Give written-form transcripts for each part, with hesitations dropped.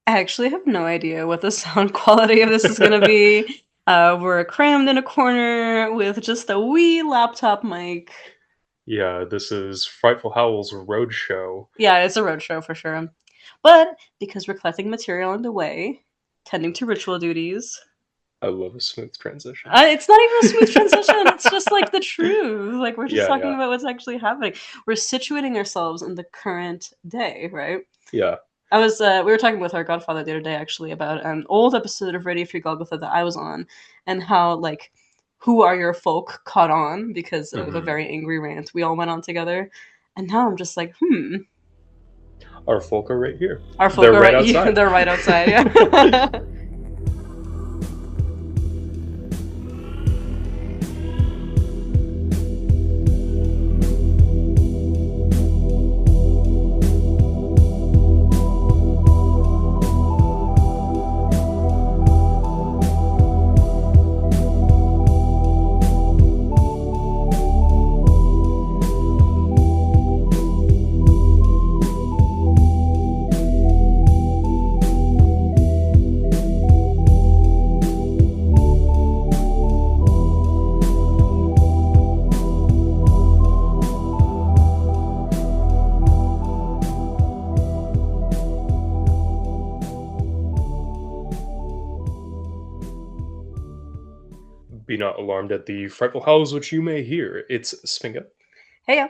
I actually have no idea what the sound quality of this is gonna be. We're crammed in a corner with just a wee laptop mic. Yeah, this is Frightful Howl's Roadshow. Yeah, it's a roadshow for sure. But because we're collecting material on the way, tending to ritual duties, I love a smooth transition. it's not even a smooth transition. It's just like the truth. Like we're just Yeah, talking yeah, about what's actually happening. We're situating ourselves in the current day, right? yeah. We were talking with our godfather the other day actually about an old episode of Radio Free Golgotha that I was on, and how like Who Are Your Folk caught on because of a Hmm. very angry rant we all went on together. And now I'm just like, Our folk are right here. our folk They're are right right. Yeah, outside. they're right outside. Yeah. Be not alarmed at the frightful howls which you may hear. It's Sfinga. Hey, yeah.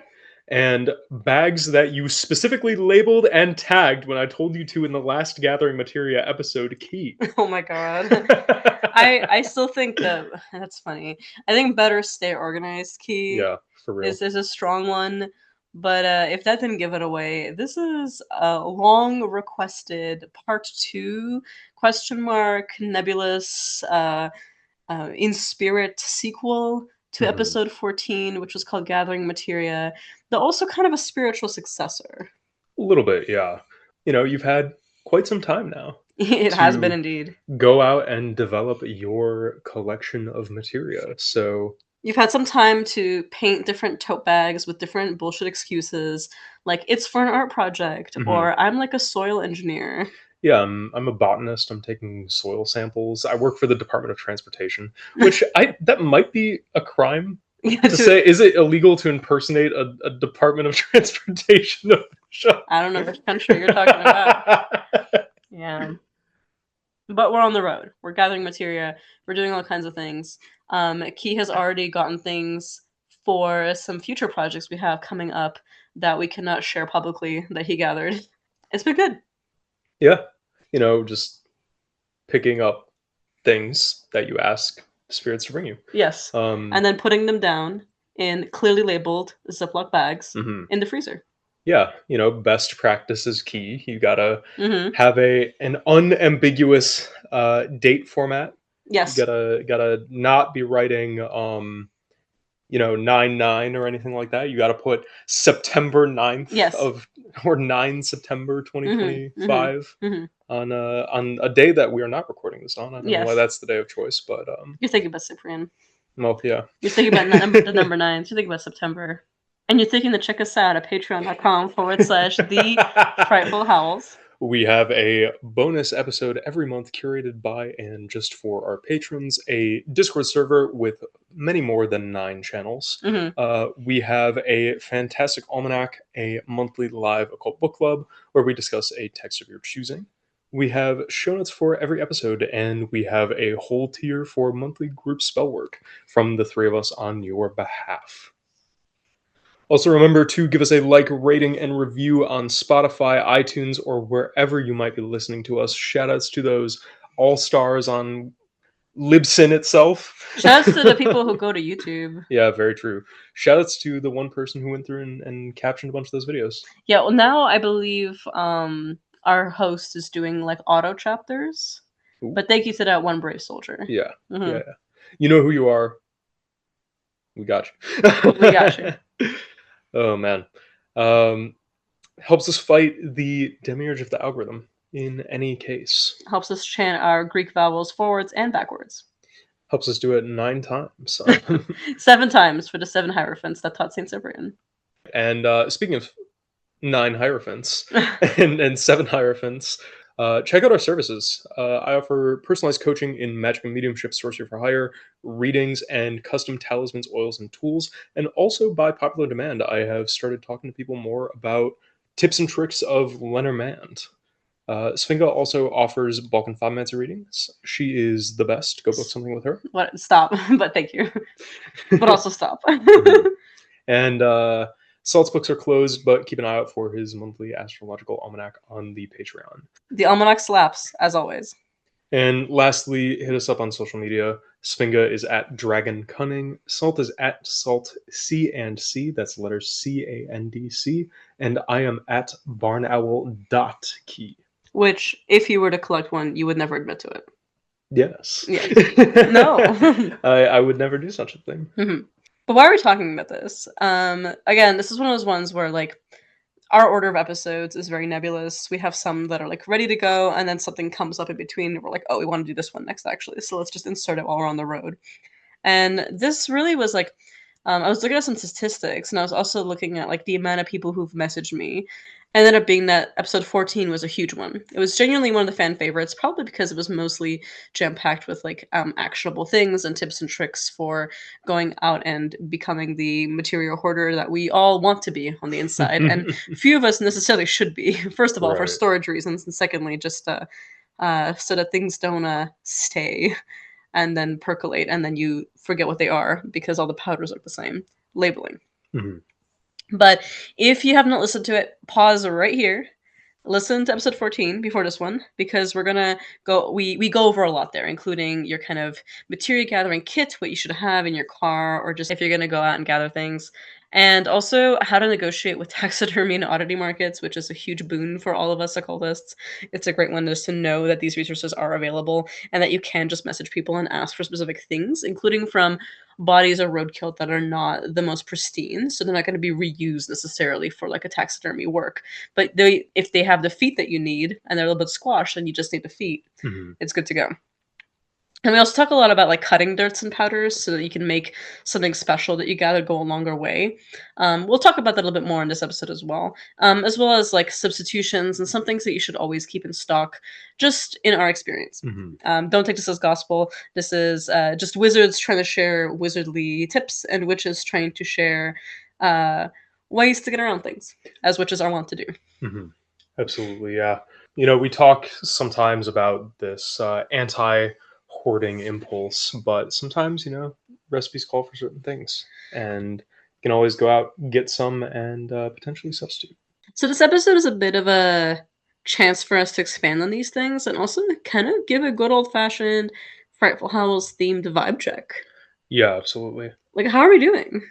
And bags that you specifically labeled and tagged when I told you to in the last Gathering Materia episode key. Oh my god. I still think that that's funny. I think better stay organized key Yeah, for real. is a strong one. But if that didn't give it away, this is a long requested part 2 question mark nebulous in spirit sequel to Mhm. episode 14, which was called Gathering Materia, but also kind of a spiritual successor. A little bit, yeah. You've had quite some time now It has been to indeed. go out and develop your collection of materia. So, You've had some time to paint different tote bags with different bullshit excuses, like it's for an art project, mhm. or I'm like a soil engineer. Yeah, I'm a botanist. I'm taking soil samples. I work for the Department of Transportation, which I that might be a crime Yeah, to say. Is it illegal to impersonate a Department of Transportation official? I don't know which country you're talking about. Yeah. But we're on the road. We're gathering materia. We're doing all kinds of things. Key has already gotten things for some future projects we have coming up that we cannot share publicly that he gathered. It's been good. Yeah, just picking up things that you ask spirits to bring you. Yes. Um, And then putting them down in clearly labeled Ziploc bags mhm. in the freezer. Yeah, best practice is key. You gotta Mm-hmm. have an unambiguous date format. You Yes. gotta not be writing 99 or anything like that. You gotta put September 9th Yes. of or 9 September Mm-hmm. Mm-hmm. 2025 Mm-hmm. on a day that we are not recording this on. I don't know why Yes. that's the day of choice, but You're thinking about Cyprian. well, yeah. You're thinking about the number 9. You're thinking about September. And you're thinking to check us out at patreon.com/the Frightful Howls. We have a bonus episode every month curated by and just for our patrons, a Discord server with many more than 9 channels. Mm-hmm. We have a fantastic almanac, a monthly live occult book club where we discuss a text of your choosing. We have show notes for every episode, and we have a whole tier for monthly group spell work from the 3 of us on your behalf. Also, remember to give us a like, rating, and review on Spotify, iTunes, or wherever you might be listening to us. Shoutouts to those all stars on Libsyn itself. Shouts to the people who go to YouTube. Yeah, very true. Shoutouts to the one person who went through and captioned a bunch of those videos. Yeah, well, now I believe our host is doing like auto chapters. Ooh. But thank you to that one brave soldier. Yeah, Mm-hmm. yeah. You know who you are. We got you. We got you. Oh, man. Helps us fight the demiurge of the algorithm in any case. Helps us chant our Greek vowels forwards and backwards. Helps us do it 9 times. 7 times for the 7 hierophants that taught St. Cyprian. And speaking of 9 hierophants and 7 hierophants, Check out our services. I offer personalized coaching in magic and mediumship, sorcery for hire, readings, and custom talismans, oils, and tools. And also, by popular demand, I have started talking to people more about tips and tricks of Lenormand. Sfinga also offers bulk and Fomancer readings. She is the best. Go book something with her. What? Stop. But thank you. But also stop. And Salt's books are closed, but keep an eye out for his monthly astrological almanac on the Patreon. The almanac slaps, as always. And lastly, hit us up on social media. Sfinga is at Dragon Cunning. Salt is at Salt C and C. That's the letters CANDC. And I am at BarnOwl.key. Which, if you were to collect one, you would never admit to it. Yes. Yeah. No. I would never do such a thing. Mm-hmm. But why are we talking about this? Again, this is one of those ones where, like, our order of episodes is very nebulous. We have some that are like ready to go, and then something comes up in between, and we're like, oh, we want to do this one next, actually. So let's just insert it while we're on the road. And this really was like, I was looking at some statistics, and I was also looking at like the amount of people who've messaged me. Ended up being that episode 14 was a huge one. It was genuinely one of the fan favorites, probably because it was mostly jam packed with like actionable things and tips and tricks for going out and becoming the material hoarder that we all want to be on the inside, and few of us necessarily should be. First of all, for Right. storage reasons, and secondly, just so that things don't stay and then percolate, and then you forget what they are because all the powders look the same. Labeling. Mhm. But if you have not listened to it, pause right here. Listen to episode 14 before this one, because we're gonna go. We go over a lot there, including your kind of materia gathering kit, what you should have in your car, or just if you're gonna go out and gather things, and also how to negotiate with taxidermy and oddity markets, which is a huge boon for all of us occultists. It's a great one just to know that these resources are available and that you can just message people and ask for specific things, including from bodies or roadkill that are not the most pristine, so they're not going to be reused necessarily for like a taxidermy work. But if they have the feet that you need and they're a little bit squashed and you just need the feet, it's good to go. And we also talk a lot about like cutting dirts and powders so that you can make something special that you gather go a longer way. We'll talk about that a little bit more in this episode as well as like substitutions and some things that you should always keep in stock, just in our experience. Don't take this as gospel. This is just wizards trying to share wizardly tips and witches trying to share ways to get around things, as witches are wont to do. Absolutely, yeah. You know, we talk sometimes about this anti-hoarding impulse, but sometimes, you know, recipes call for certain things, and you can always go out, get some, and potentially substitute. So this episode is a bit of a chance for us to expand on these things and also kind of give a good old-fashioned Frightful Howls themed vibe check. Yeah, absolutely. Like, how are we doing?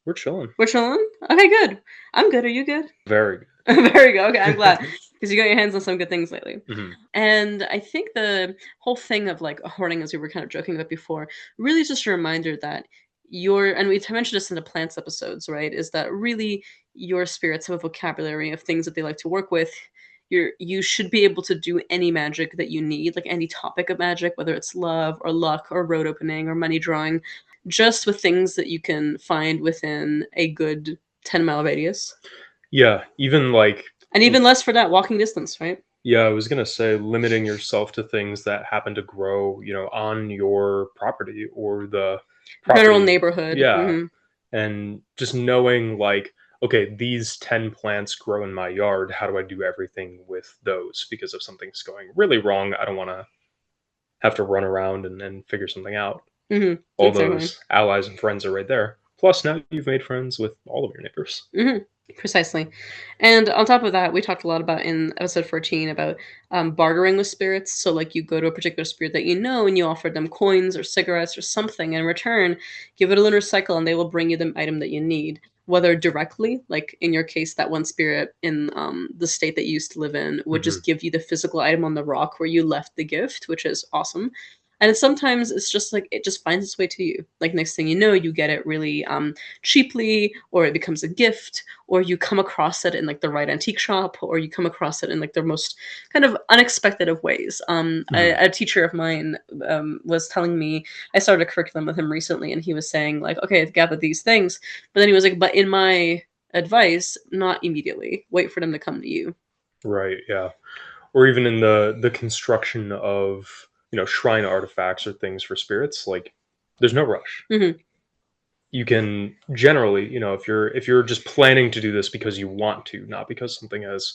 We're chilling. We're chilling? Okay, good. I'm good. Are you good? Very good. Very good. Okay, I'm glad. Because you got your hands on some good things lately. And I think the whole thing of like hoarding, as we were kind of joking about before, really is just a reminder that and we mentioned this in the plants episodes, right? Is that really your spirits have a vocabulary of things that they like to work with. You should be able to do any magic that you need, like any topic of magic, whether it's love or luck or road opening or money drawing, just with things that you can find within a good 10-mile radius. Yeah, even like... And even less for that, walking distance, right? Yeah, I was gonna say limiting yourself to things that happen to grow, you know, on your property or the general neighborhood. Yeah, and just knowing like, okay, these 10 plants grow in my yard. How do I do everything with those? Because if something's going really wrong, I don't want to have to run around and then figure something out. All those allies and friends are right there. Plus, now you've made friends with all of your neighbors. Precisely. And on top of that, we talked a lot about in episode 14 about bartering with spirits. So like you go to a particular spirit that you know and you offer them coins or cigarettes or something. In return, give it a lunar cycle and they will bring you the item that you need. Whether directly, like in your case, that one spirit in the state that you used to live in would just give you the physical item on the rock where you left the gift, which is awesome. And sometimes it's just like it just finds its way to you. Like next thing you know, you get it really cheaply, or it becomes a gift, or you come across it in like the right antique shop, or you come across it in like the most kind of unexpected of ways. A teacher of mine was telling me, I started a curriculum with him recently, and he was saying like, okay, I've gathered these things, but then he was like, but in my advice, not immediately. Wait for them to come to you. Right. Yeah. or even in the construction of shrine artifacts or things for spirits, like there's no rush. Hmm. You can generally, if you're just planning to do this because you want to, not because something has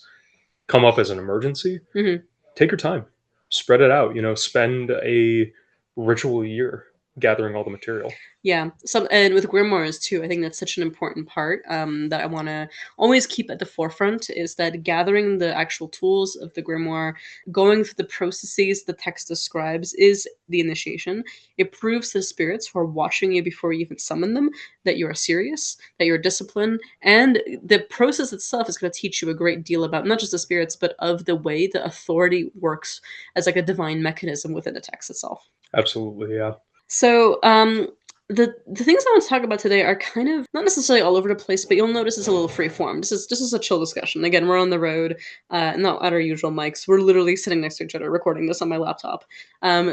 come up as an emergency, Hmm. take your time, spread it out. Spend a ritual year gathering all the material. Yeah. And with grimoires too, I think that's such an important part that I want to always keep at the forefront is that gathering the actual tools of the grimoire, going through the processes the text describes is the initiation. It proves to the spirits who are watching you before you even summon them that you are serious, that you're disciplined, and the process itself is going to teach you a great deal about not just the spirits, but of the way the authority works as like a divine mechanism within the text itself. Absolutely, yeah. So, the things I want to talk about today are kind of not necessarily all over the place, but you'll notice it's a little free form. This is a chill discussion. Again, we're on the road, not at our usual mics. We're literally sitting next to each other, recording this on my laptop.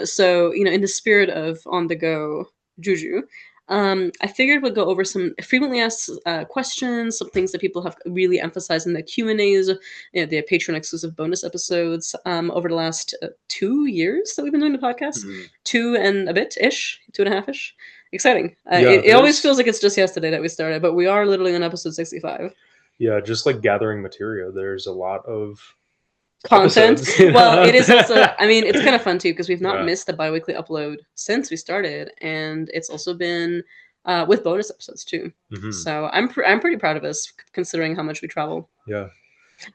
So in the spirit of on the go juju, I figured we'd go over some frequently asked questions, some things that people have really emphasized in the Q and A's, the Patreon exclusive bonus episodes over the last 2 years that we've been doing the podcast, Mhm. 2 and a bit ish, 2.5 ish. Exciting. Yeah, It always there's feels like it's just yesterday that we started, but we are literally on episode 65. yeah, just like gathering materia, there's a lot of Content. episodes. Well, it is also, I mean, it's kind of fun too because we've not Yeah. missed a bi-weekly upload since we started, and it's also been with bonus episodes too. Hmm. So I'm pretty proud of us considering how much we travel. Yeah.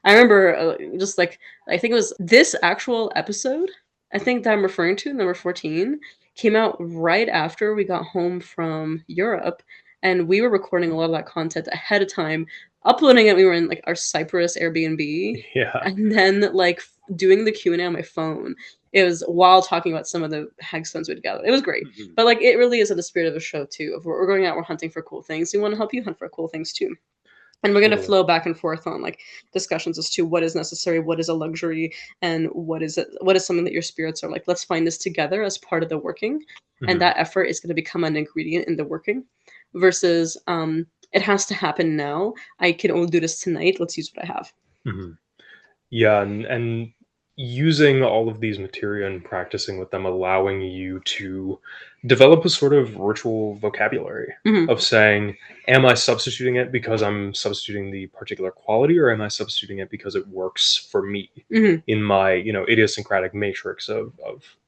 I remember just like I think it was this actual episode. I think that I'm referring to number 14 came out right after we got home from Europe, and we were recording a lot of that content ahead of time, uploading it. We were in like our Cyprus Airbnb, Yeah. and then like doing the Q&A on my phone. It was while talking about some of the hagstones we'd gathered. It was great, Mhm. but like it really is in the spirit of a show too. If we're going out, we're hunting for cool things. We want to help you hunt for cool things too. And we're going to Totally. flow back and forth on like discussions as to what is necessary, what is a luxury, and what is something that your spirits are like, let's find this together as part of the working. And Mhm. that effort is going to become an ingredient in the working versus it has to happen now. I can only do this tonight. Let's use what I have. Mhm. Yeah, and using all of these materia and practicing with them, allowing you to develop a sort of ritual vocabulary Hmm. of saying, am I substituting it because I'm substituting the particular quality, or am I substituting it because it works for me Hmm. in my, idiosyncratic matrix of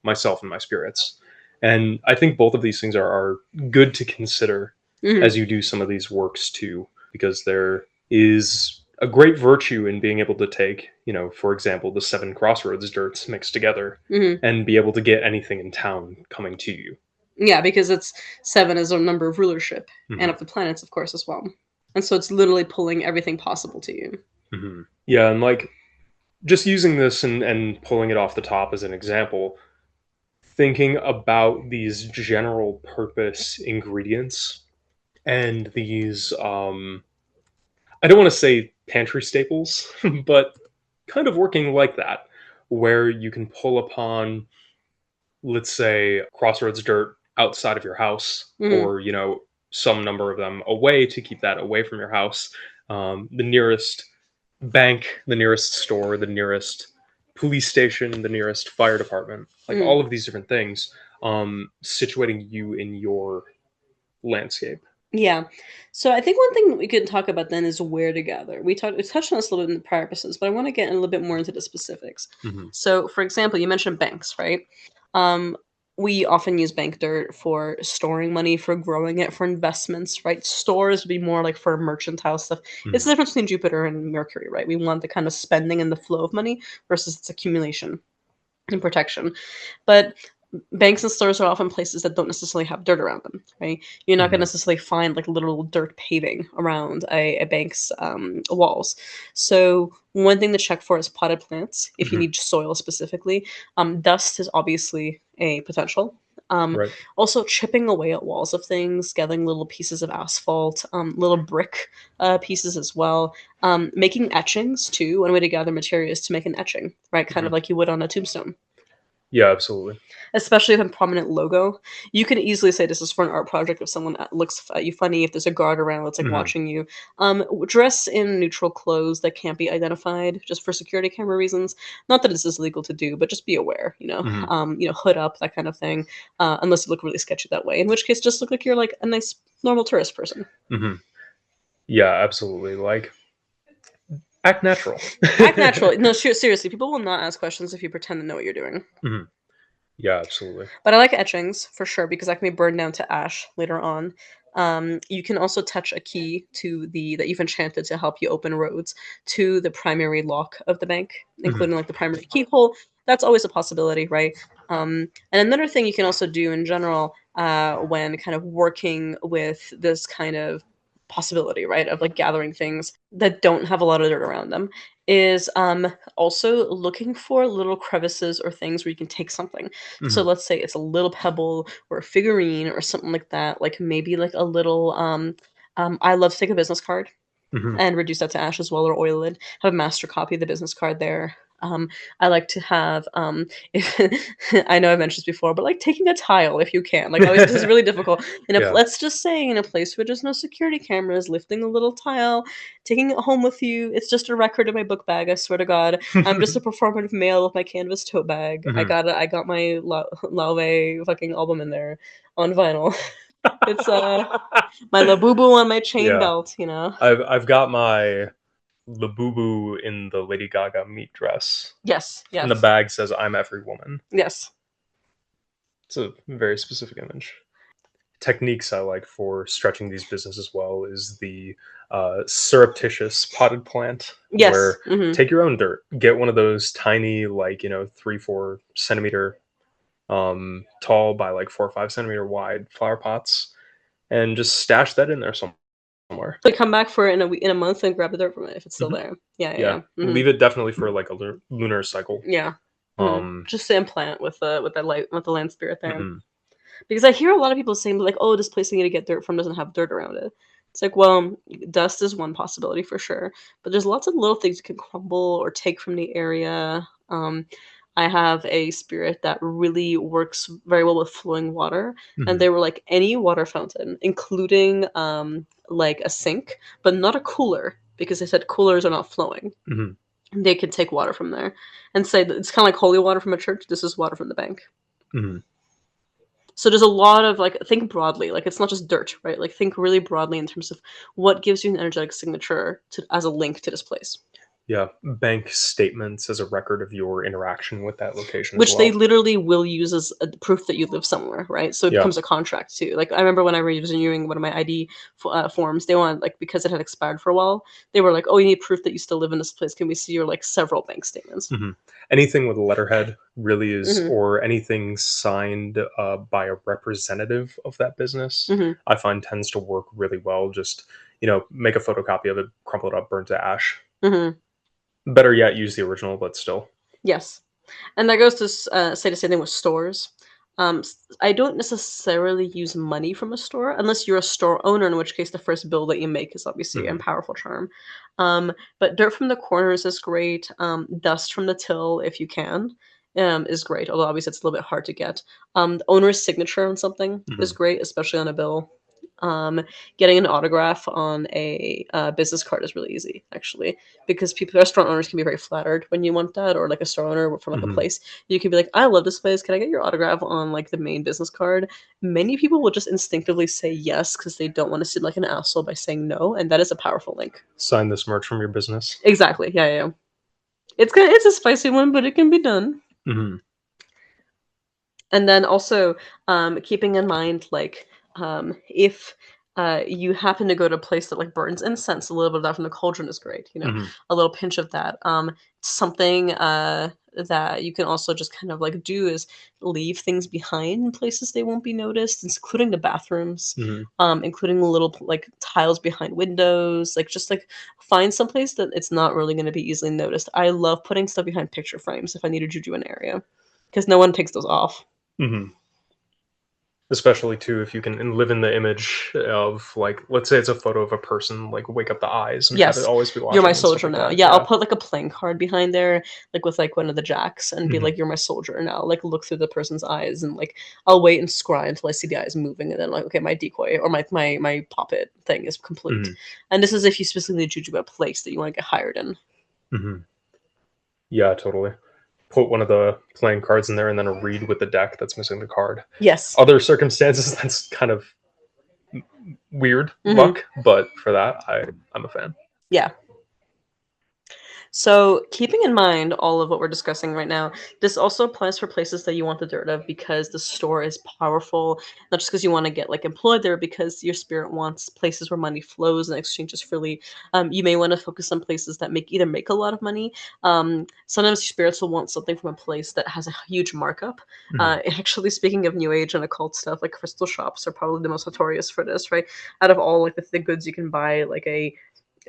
myself and my spirits? And I think both of these things are good to consider Hmm. as you do some of these works too, because there is a great virtue in being able to take, for example, the seven crossroads dirts mixed together Hmm. and be able to get anything in town coming to you. Yeah, because it's seven is a number of rulership and Hmm. of the planets, of course, as well. And so it's literally pulling everything possible to you. Hmm. Yeah, and like just using this and pulling it off the top as an example, thinking about these general purpose ingredients and these, I don't want to say pantry staples, but kind of working like that, where you can pull upon, let's say, crossroads dirt outside of your house, Hmm. or some number of them away to keep that away from your house. The nearest bank, the nearest store, the nearest police station, the nearest fire department, like Hmm. all of these different things, situating you in your landscape. Yeah. So I think one thing we could talk about then is where to gather. We touched on this a little bit in the prior episodes, but I want to get a little bit more into the specifics. Hmm. So, for example, you mentioned banks, right? Um, we often use bank dirt for storing money, for growing it, for investments, right? Stores would be more like for mercantile stuff. It's Hmm. the difference between Jupiter and Mercury, right? We want the kind of spending and the flow of money versus its accumulation and protection. But banks and stores are often places that don't necessarily have dirt around them, right? You're not going to Hmm. necessarily find like literal dirt paving around a bank's walls. So one thing to check for is potted plants if you Hmm. need soil specifically. Dust is obviously a potential. Right. Also, chipping away at walls of things, gathering little pieces of asphalt, little brick pieces as well. Making etchings too. One way to gather material is to make an etching, right? Kind Hmm. of like you would on a tombstone. Yeah, absolutely. Especially if a prominent logo. You can easily say this is for an art project if someone looks at you funny, if there's a guard around that's like Hmm. watching you. Dress in neutral clothes that can't be identified just for security camera reasons. Not that this is legal to do, but just be aware, Hmm. hood up, that kind of thing. Unless you look really sketchy that way, in which case just look like you're like a nice normal tourist person. Hmm. Yeah, absolutely. Like, act natural. Act natural. No, seriously, people will not ask questions if you pretend to know what you're doing. Hmm. Yeah, absolutely. But I like etchings for sure because that can be burned down to ash later on. You can also touch a key to the that you've enchanted to help you open roads to the primary lock of the bank, Hmm. including like the primary keyhole. That's always a possibility, right? And another thing you can also do in general when kind of working with this kind of possibility, right, of like gathering things that don't have a lot of dirt around them, is also looking for little crevices or things where you can take something. So Hmm. let's say it's a little pebble or a figurine or something like that, like maybe like a little I love to take a business card Hmm. and reduce that to ash as well or oil it. Have a master copy of the business card there. I like to have if I know I've mentioned this before, but like taking a tile if you can. Like obviously this is really difficult. Yeah. Let's just say in a place where there's no security cameras, lifting a little tile, taking it home with you. It's just a record in my book bag. I swear to God, I'm just a performative male with my canvas tote bag. Hmm. I got my Lauve fucking album in there on vinyl. It's my Labubu on my chain Yeah. belt. You know. I've got my Labubu in the Lady Gaga meat dress, Yes. and the Yes. bag says "I'm every woman." Yes. It's a very specific image. Techniques I like for stretching these businesses well is the surreptitious potted plant, Yes. where Hmm. take your own dirt, get one of those tiny, like 3-4 centimeter tall by like 4 or 5 centimeter wide flower pots, and just stash that in there somewhere. Like come back for it in a month and grab the dirt from it if it's still Hmm. there. Yeah. Yeah, Yeah. Yeah. leave it definitely for like a lunar cycle. Yeah. Mhm. Um, Just to implant with the light with the land spirit there. mhm. Because I hear a lot of people saying like, "Oh, this place I need to get dirt from doesn't have dirt around it." It's like, well, dust is one possibility for sure, but there's lots of little things you can crumble or take from the area. I have a spirit that really works very well with flowing water, and Mhm. they were like any water fountain, including like a sink, but not a cooler because they said coolers are not flowing. Mhm. They could take water from there and say that it's kind of like holy water from a church. This is water from the bank. Mhm. So there's a lot of like think broadly, like it's not just dirt, right? Like think really broadly in terms of what gives you an energetic signature to as a link to this place. Yeah, bank statements as a record of your interaction with that location as Which they well. literally will use as a proof that you live somewhere, right? So it Yeah. becomes a contract too. Like I remember when I was renewing one of my ID forms, they wanted like because it had expired for a while, they were like, "Oh, you need proof that you still live in this place. Can we see your like several bank statements?" Mhm. Anything with a letterhead really is, Hmm. or anything signed by a representative of that business, Hmm. I find tends to work really well. Just make a photocopy of it, crumple it up, burn to ash. Hmm. Better yet, use the original, but still. Yes. And that goes to say the same thing with stores. I don't necessarily use money from a store unless you're a store owner, in which case the first bill that you make is obviously a Hmm. powerful charm. But dirt from the corners is great. Dust from the till, if you can, is great. Although obviously it's a little bit hard to get. The owner's signature on something is Hmm. great, especially on a bill. Getting an autograph on a business card is really easy, actually, because people, restaurant owners can be very flattered when you want that, or like a store owner from like a Hmm. place. You can be like, "I love this place. Can I get your autograph on like the main business card?" Many people will just instinctively say yes because they don't want to seem like an asshole by saying no, and that is a powerful link. Sign this merch from your business. Exactly. Yeah, yeah. Yeah. It's a spicy one, but it can be done. Hmm. And then also keeping in mind like if you happen to go to a place that like burns incense, a little bit of that from the cauldron is great, Hmm. a little pinch of that. Something that you can also just kind of like do is leave things behind in places they won't be noticed, including the bathrooms, Hmm. including little like tiles behind windows, like just like find some place that it's not really going to be easily noticed. I love putting stuff behind picture frames if I need to juju an area because no one takes those off. Hmm. Especially too if you can live in the image of, like, let's say it's a photo of a person, like wake up the eyes and have it Yes, always be you're my watching and stuff soldier like now. that. Yeah, I'll Yeah. put like a playing card behind there, like with like one of the jacks, and be Mhm. like, "You're my soldier now." Like look through the person's eyes, and like I'll wait and scry until I see the eyes moving, and then like, okay, my decoy or my puppet thing is complete. Mhm. And this is if you specifically juju a place that you want to get hired in. Mhm. Yeah, totally. Put one of the playing cards in there and then a read with the deck that's missing the card. Yes. Other circumstances, that's kind of weird Hmm. luck, but for that, I'm a fan. Yeah. So, keeping in mind all of what we're discussing right now, this also applies for places that you want the dirt of because the store is powerful, not just because you want to get like employed there, because your spirit wants places where money flows and exchanges freely. You may want to focus on places that make a lot of money. Sometimes your spirits will want something from a place that has a huge markup. Mhm. Actually, speaking of new age and occult stuff, like crystal shops are probably the most notorious for this, right? Out of all like the goods you can buy, like a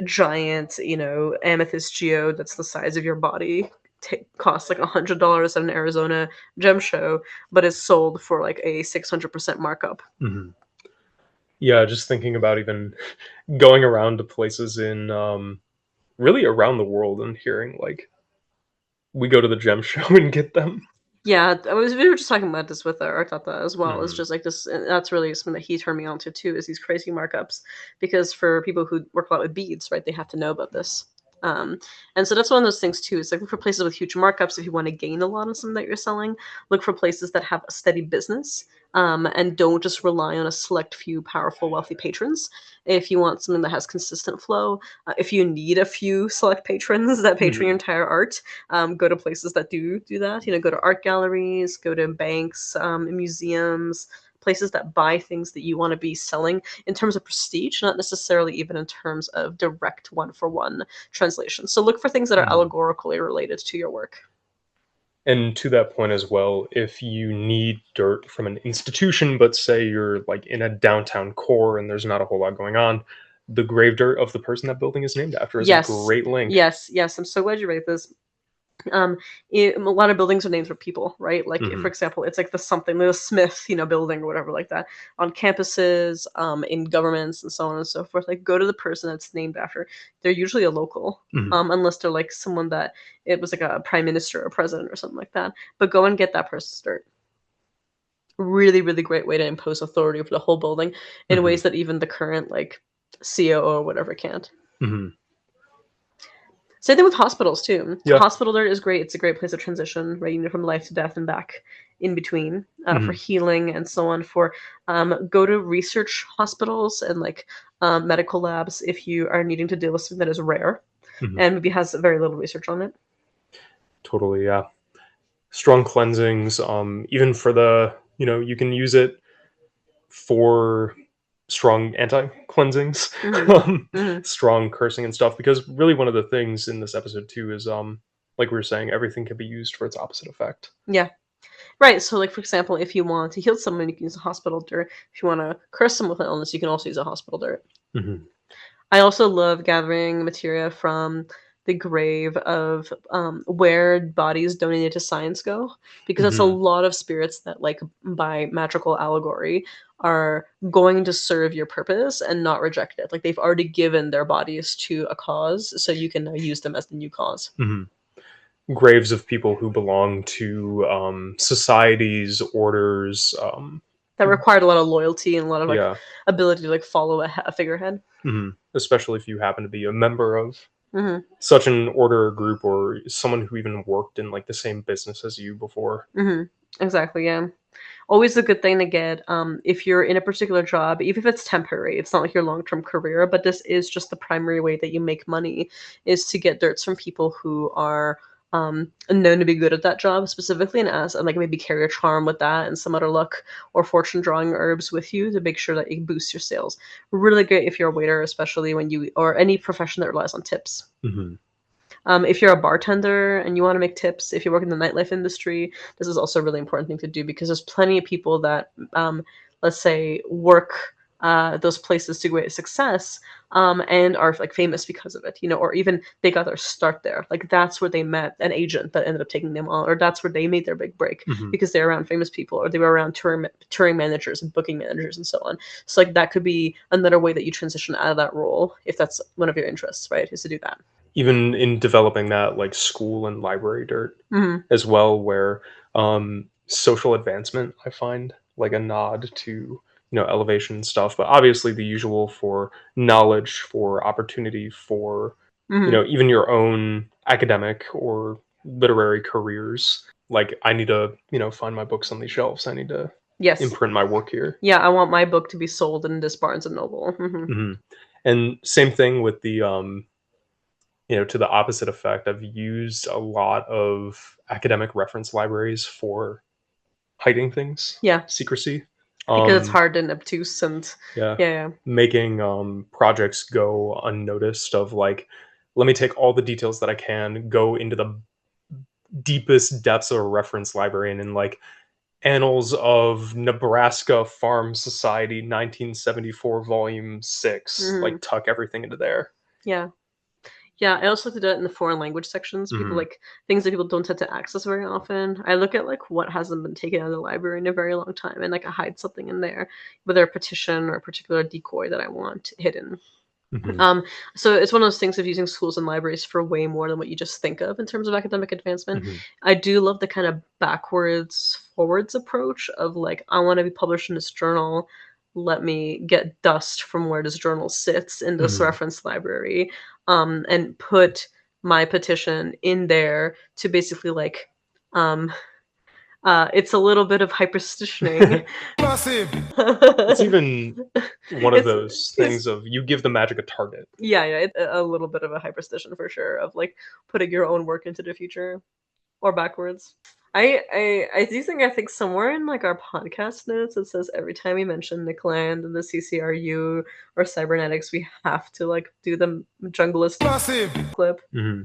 giant, amethyst geode that's the size of your body costs like $100 at an Arizona gem show, but is sold for like a 600% markup. Mhm. Yeah, just thinking about even going around to places in, really around the world and hearing, like, we go to the gem show and get them. Yeah, we were just talking about this with our Tata as well. It's Mhm. just like this, and that's really something that he turned me on to too, is these crazy markups. Because for people who work a lot with beads, right, they have to know about this. Um, and so that's one of those things too. It's like look for places with huge markups if you want to gain a lot on something that you're selling. Look for places that have a steady business, and don't just rely on a select few powerful, wealthy patrons. If you want something that has consistent flow, if you need a few select patrons that patron your Mhm. entire art, go to places that do that. Go to art galleries, go to banks, museums, places that buy things that you want to be selling in terms of prestige, not necessarily even in terms of direct one-for-one translation. So look for things that are Mhm. allegorically related to your work. And to that point as well, if you need dirt from an institution, but say you're like in a downtown core and there's not a whole lot going on, the grave dirt of the person that building is named after is a Yes, great link. yes, yes. I'm so glad you raised this. um a lot of buildings are named for people, right? Like for Mhm. example, it's like the Smith, building or whatever like that, on campuses, in governments and so on and so forth. Like go to the person that's named after. They're usually a local, Mhm. unless they're like someone that it was like a prime minister or president or something like that. But go and get that person's dirt. Really, really great way to impose authority over the whole building in Mhm. ways that even the current like COO or whatever can't. Mhm. Same thing with hospitals too. Yeah. Hospital dirt is great. It's a great place of transition, right? From life to death and back in between, for Mhm. healing and so on. For go to research hospitals and like medical labs if you are needing to deal with something that is rare Mhm. and maybe has very little research on it. Totally. Yeah. Strong cleansings. Even for the, you can use it for strong anti cleansings, Hmm. Hmm. strong cursing and stuff. Because really, one of the things in this episode too is, like we were saying, everything can be used for its opposite effect. Yeah. Right. So, like for example, if you want to heal someone, you can use a hospital dirt. If you want to curse someone with an illness, you can also use a hospital dirt. Mhm. I also love gathering materia from the grave of where bodies donated to science go, because that's a Mhm. lot of spirits that, like, by magical allegory, are going to serve your purpose and not reject it. Like they've already given their bodies to a cause, so you can now use them as the new cause. Mhm. Graves of people who belong to societies, orders. That required a lot of loyalty and a lot of like Yeah. ability to like follow a figurehead. Especially if you happen to be a member of Hmm. such an order or group, or someone who even worked in like the same business as you before. Hmm. Exactly. Yeah. Always a good thing to get, if you're in a particular job, even if it's temporary. It's not like your long-term career, but this is just the primary way that you make money, is to get dirts from people who are known to be good at that job specifically, and like maybe carry a charm with that and some other luck or fortune drawing herbs with you to make sure that it boosts your sales. Really great if you're a waiter, especially when you or any profession that relies on tips. Hmm. If you're a bartender and you want to make tips, if you work in the nightlife industry, this is also a really important thing to do, because there's plenty of people that, let's say, work those places to great success, and are like famous because of it, or even they got their start there. Like that's where they met an agent that ended up taking them on, or that's where they made their big break because they're around famous people, or they were around touring managers and booking managers and so on. So like that could be another way that you transition out of that role if that's one of your interests, right? Is to do that. Even in developing that like school and library dirt Hmm. as well, where social advancement, I find like a nod to elevation stuff, but obviously the usual for knowledge, for opportunity, for Hmm. even your own academic or literary careers. Like I need to find my books on these shelves. I need to Yes. imprint my work here. Yeah, I want my book to be sold in this Barnes and Noble. Hmm. Hmm. And same thing with the to the opposite effect. I've used a lot of academic reference libraries for hiding things, Yeah, secrecy. because it's Um, hard and obtuse and yeah, yeah, yeah. making projects go unnoticed. Of like, let me take all the details that I can, go into the deepest depths of a reference library, and in like Annals of Nebraska Farm Society, 1974, Volume 6, Hmm. like tuck everything into there. Yeah. Yeah, I also like to do that in the foreign language sections. People Hmm. like things that people don't tend to access very often. I look at like what hasn't been taken out of the library in a very long time, and like I hide something in there, whether a petition or a particular decoy that I want hidden. Hmm. Um, so it's one of those things of using schools and libraries for way more than what you just think of in terms of academic advancement. Hmm. I do love the kind of backwards forwards approach of like I want to be published in this journal. Let me get dust from where this journal sits in this Hmm. reference library, and put my petition in there to basically like um, it's a little bit of hyperstitioning. It's even one of it's those it's things of you give the magic a target. Yeah, yeah, it's a little bit of a hyperstition for sure of like putting your own work into the future or backwards. I think somewhere in like our podcast notes it says every time we mention Nickland and the CCRU or cybernetics, we have to like do the junglist clip. Hmm.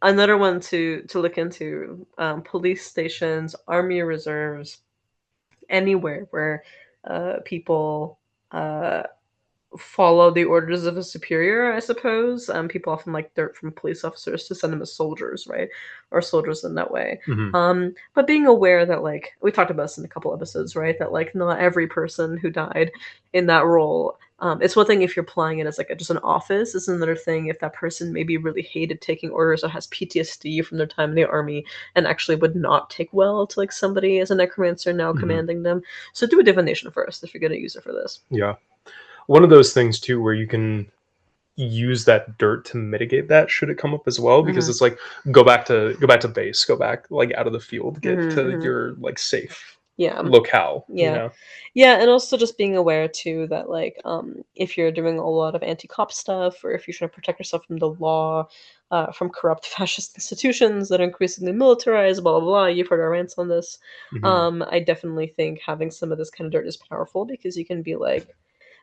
Another one to look into: police stations, army reserves, anywhere where people uh, follow the orders of a superior, I suppose. People often like dirt from police officers to send them as soldiers, right? Or soldiers in that way. Hmm. But being aware that, like, we talked about this in a couple episodes, right? That, like, not every person who died in that role. It's one thing if you're applying it as like just an office. It's another thing if that person maybe really hated taking orders or has PTSD from their time in the army and actually would not take well to like somebody as a necromancer now Hmm. commanding them. So do a divination first if you're going to use it for this. Yeah, one of those things too where you can use that dirt to mitigate that should it come up as well, because Hmm. it's like go back to base, go back like out of the field, get Hmm. to Hmm. your like safe Yeah. locale. Yeah. Yeah, and also just being aware too that like if you're doing a lot of anti-cop stuff or if you're trying to protect yourself from the law, from corrupt fascist institutions that are increasingly militarized, blah blah blah. You've heard our rants on this. Hmm. I definitely think having some of this kind of dirt is powerful because you can be like,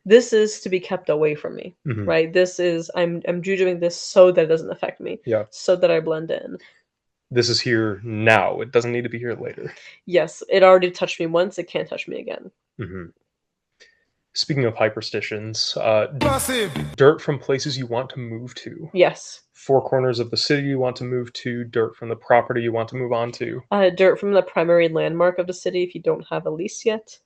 this is to be kept away from me. Hmm. Right? This is I'm doing this so that it doesn't affect me, Yeah, so that I blend in. this is here now, it doesn't need to be here later. Yes, it already touched me once, it can't touch me again. Hmm. Speaking of hyperstitions, dirt from places you want to move to, Yes. four corners of the city you want to move to, dirt from the property you want to move on to. Dirt from the primary landmark of the city if you don't have a lease yet.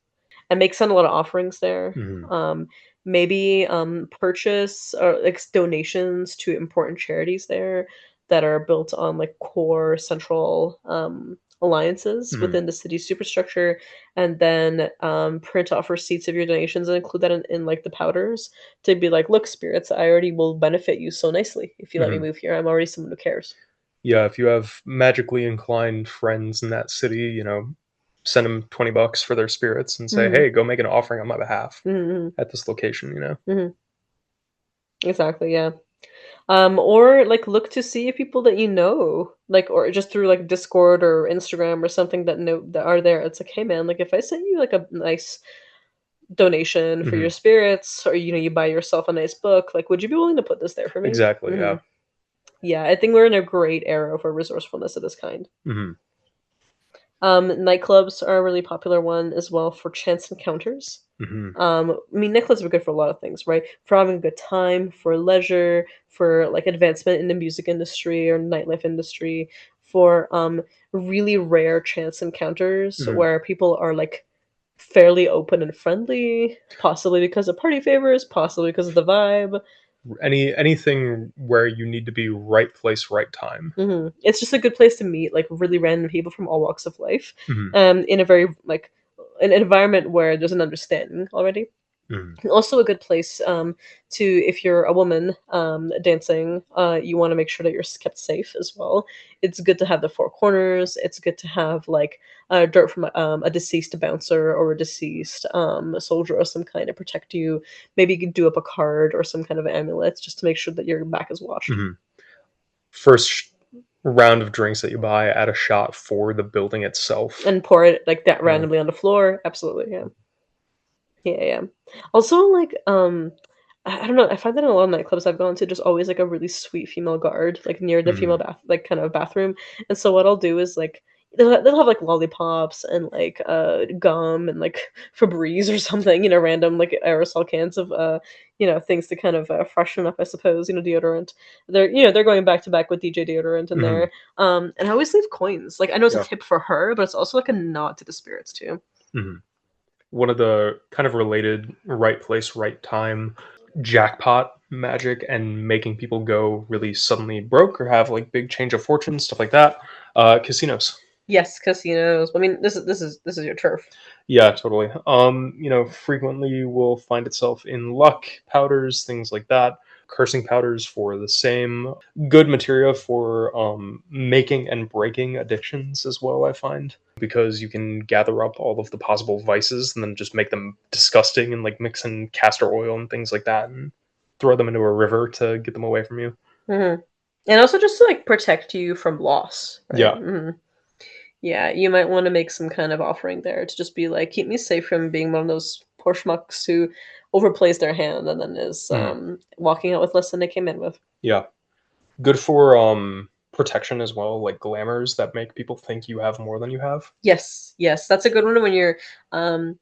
And make send a lot of offerings there. Hmm. Maybe purchase or like donations to important charities there that are built on like core central alliances Hmm. within the city's superstructure, and then print off receipts of your donations and include that in like the powders to be like, look, spirits, I already will benefit you so nicely if you let me Hmm. move here. I'm already someone who cares. Yeah, if you have magically inclined friends in that city, send them $20 for their spirits and say, Hmm. "Hey, go make an offering on my behalf Hmm. at this location." Hmm. Exactly, yeah. Or like look to see if people that you know, like, or just through like Discord or Instagram or something that are there. It's like, hey man, like if I sent you like a nice donation for Mhm. your spirits, or you buy yourself a nice book, like would you be willing to put this there for me? Exactly, Hmm. yeah. Yeah, I think we're in a great era for resourcefulness of this kind. Mhm. Nightclubs are a really popular one as well for chance encounters. Mhm. I mean, necklaces are good for a lot of things, right? For having a good time, for leisure, for like advancement in the music industry or nightlife industry, for really rare chance encounters Mhm. where people are like fairly open and friendly, possibly because of party favors, possibly because of the vibe. Anything where you need to be right place, right time. It's just a good place to meet like really random people from all walks of life, Mhm. in a very like an environment where there's an understanding already. Mhm. Also a good place to, if you're a woman dancing, you want to make sure that you're kept safe as well. It's good to have the four corners. It's good to have like dirt from a deceased bouncer or a deceased soldier of some kind to protect you. Maybe you can do up a card or some kind of amulet just to make sure that your back is watched. Mhm. First round of drinks that you buy, add a shot for the building itself. And pour it like that Yeah. randomly on the floor. Absolutely, yeah. Yeah, yeah. Also, like, I don't know. I find that in a lot of nightclubs I've gone to, just always like a really sweet female guard, like near the Mhm. female bath, like kind of bathroom. And so what I'll do is like they'll have like lollipops and like gum and like Febreze or something, random like aerosol cans of things to kind of freshen up, I suppose. Deodorant. They're going back to back with DJ deodorant in Mhm. there. And I always leave coins. Like I know it's a Yeah. tip for her, but it's also like a nod to the spirits too. Mhm. One of the kind of related right place, right time jackpot magic and making people go really suddenly broke or have like big change of fortune, stuff like that. Casinos. Yes, casinos. I mean, this is your turf. Yeah, totally. Frequently will find itself in luck powders, things like that. Cursing powders for the same. Good materia for making and breaking addictions as well, I find. Because you can gather up all of the possible vices and then just make them disgusting and like mix in castor oil and things like that and throw them into a river to get them away from you. Hmm. And also just to like protect you from loss, right? Yeah. Yeah, you might want to make some kind of offering there to just be like, keep me safe from being one of those poor schmucks who overplays their hand and then is Mhm. walking out with less than they came in with. Yeah. Good for protection as well, like glamours that make people think you have more than you have. Yes, yes, that's a good one when you're um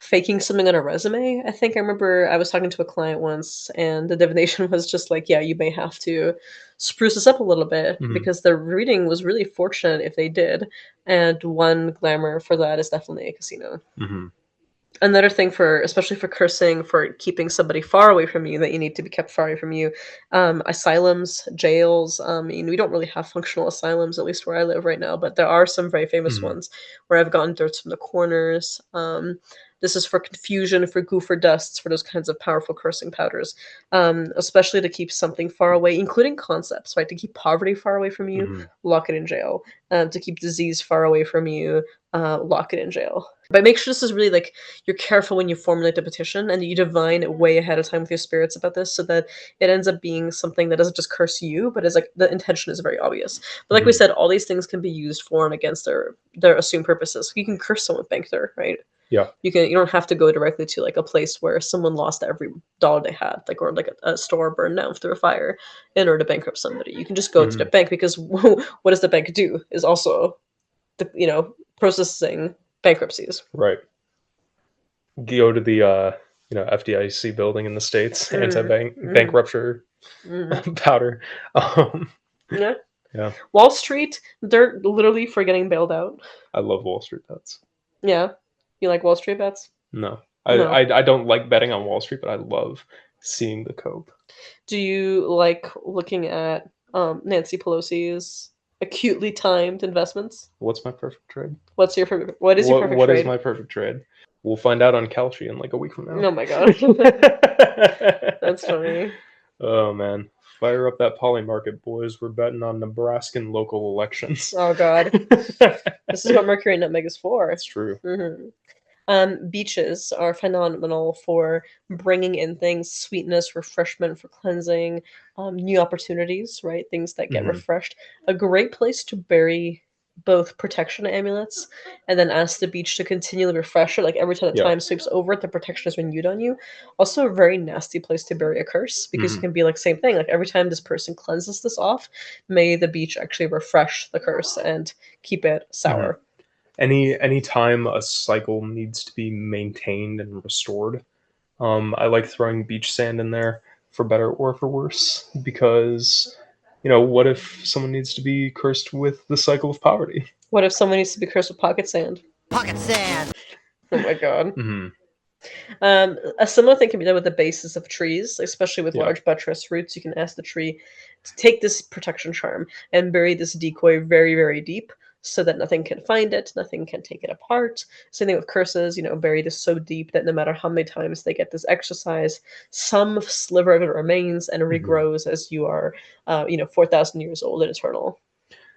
faking something on a resume. I think I remember I was talking to a client once and the divination was just like, yeah, you may have to spruce this up a little bit Mhm. because the reading was really fortunate if they did. And one glamour for that is definitely a casino. Mhm. Another thing for, especially for cursing, for keeping somebody far away from you that you need to be kept far away from you, asylums, jails. We don't really have functional asylums, at least where I live right now, but there are some very famous Mhm. ones where I've gotten dirts from the corners. This is for confusion, for goof or dusts, for those kinds of powerful cursing powders, especially to keep something far away, including concepts, right? To keep poverty far away from you, Mhm. lock it in jail. To keep disease far away from you, lock it in jail. But make sure this is really like you're careful when you formulate the petition and you divine it way ahead of time with your spirits about this so that it ends up being something that doesn't just curse you, but is like the intention is very obvious. But like we Mhm. said, all these things can be used for and against their assumed purposes. You can curse someone with bank dirt, right? Yeah. You don't have to go directly to like a place where someone lost every dollar they had, like or like a store burned down through a fire in order to bankrupt somebody. You can just go to the Mhm. bank because what does the bank do is also the processing bankruptcies. Right. Go to the FDIC building in the states, Mm, anti-bank mhm, bankruptture mhm. powder. Um, Yeah. yeah, Wall Street, they're literally for getting bailed out. I love Wall Street bets. Yeah. You like Wall Street bets? No, No. I don't like betting on Wall Street, but I love seeing the cope. Do you like looking at Nancy Pelosi's acutely timed investments? What's my perfect trade? What is your perfect What is trade? my perfect trade? We'll find out on Kalshi in like a week from now. Oh my god. That's funny. Oh man, fire up that poly market, boys. We're betting on Nebraskan local elections. Oh god. This is what Mercury Nutmeg is for. It's true. Mhm. Beaches are phenomenal for bringing in things, sweetness, refreshment, for cleansing, new opportunities, right? Things that get Hmm. refreshed. A great place to bury both protection amulets and then ask the beach to continually refresh it. Like every time the Yeah. time sweeps over it, the protection is renewed on you. Also, a very nasty place to bury a curse because you Hmm. can be like, same thing. Like every time this person cleanses this off, may the beach actually refresh the curse and keep it Hmm. sour. Any time a cycle needs to be maintained and restored, I like throwing beach sand in there for better or for worse because what if someone needs to be cursed with the cycle of poverty? What if someone needs to be cursed with pocket sand? Pocket sand. Oh my god. Hmm. A similar thing can be done with the bases of trees, especially with Yeah. large buttress roots. You can ask the tree to take this protection charm and bury this decoy very, very deep so that nothing can find it, nothing can take it apart. Same thing with curses, bury this so deep that no matter how many times they get this exercise, some sliver of it remains and Mhm. regrows as you are, 4,000 years old and eternal.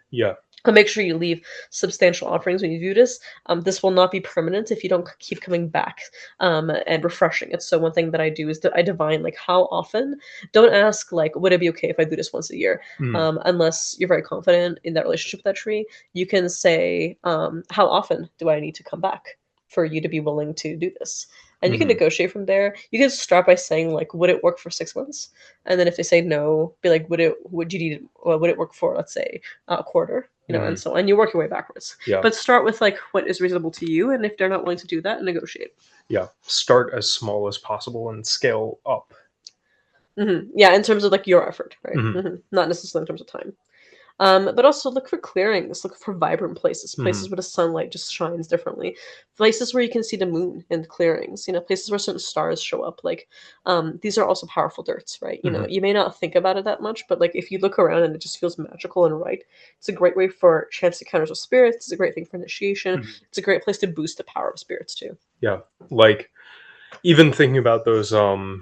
Yeah. But make sure you leave substantial offerings when you do this. This will not be permanent if you don't keep coming back and refreshing it. So one thing that I do is that I divine like how often. Don't ask like, would it be okay if I do this once a year? Mhm. Unless you're very confident in that relationship with that tree, you can say, how often do I need to come back for you to be willing to do this? And you can Mhm. negotiate from there. You can start by saying like, would it work for 6 months? And then if they say no, be like, would you need would it work for, let's say, a quarter? And so on. You work your way backwards. Yeah. But start with like what is reasonable to you, and if they're not willing to do that, negotiate. Yeah. Start as small as possible and scale up. Yeah, in terms of like your effort, right? Mhm. Not necessarily in terms of time. But also look for clearings, look for vibrant places, places Mhm. where the sunlight just shines differently, places where you can see the moon in the clearings, places where certain stars show up. Like, these are also powerful dirts, right? Mhm. You may not think about it that much, but like if you look around and it just feels magical and right, it's a great way for chance encounters with spirits. It's a great thing for initiation. Mhm. It's a great place to boost the power of spirits too. Yeah. Like even thinking about those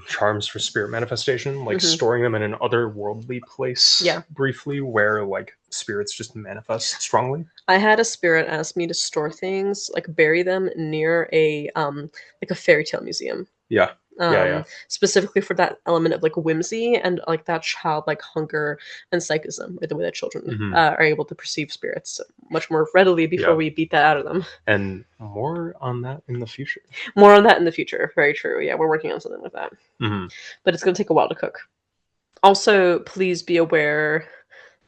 charms for spirit manifestation, like Mhm. storing them in an otherworldly place Yeah. briefly where like spirits just manifest strongly. I had a spirit ask me to store things, like bury them near a like a fairy tale museum. Yeah. Yeah. Specifically for that element of like whimsy and like that childlike hunger and psychism, or the way that children Mhm. are able to perceive spirits much more readily before Yeah. we beat that out of them. And more on that in the future. More on that in the future. Very true. Yeah, we're working on something like that, Mhm. but it's going to take a while to cook. Also, please be aware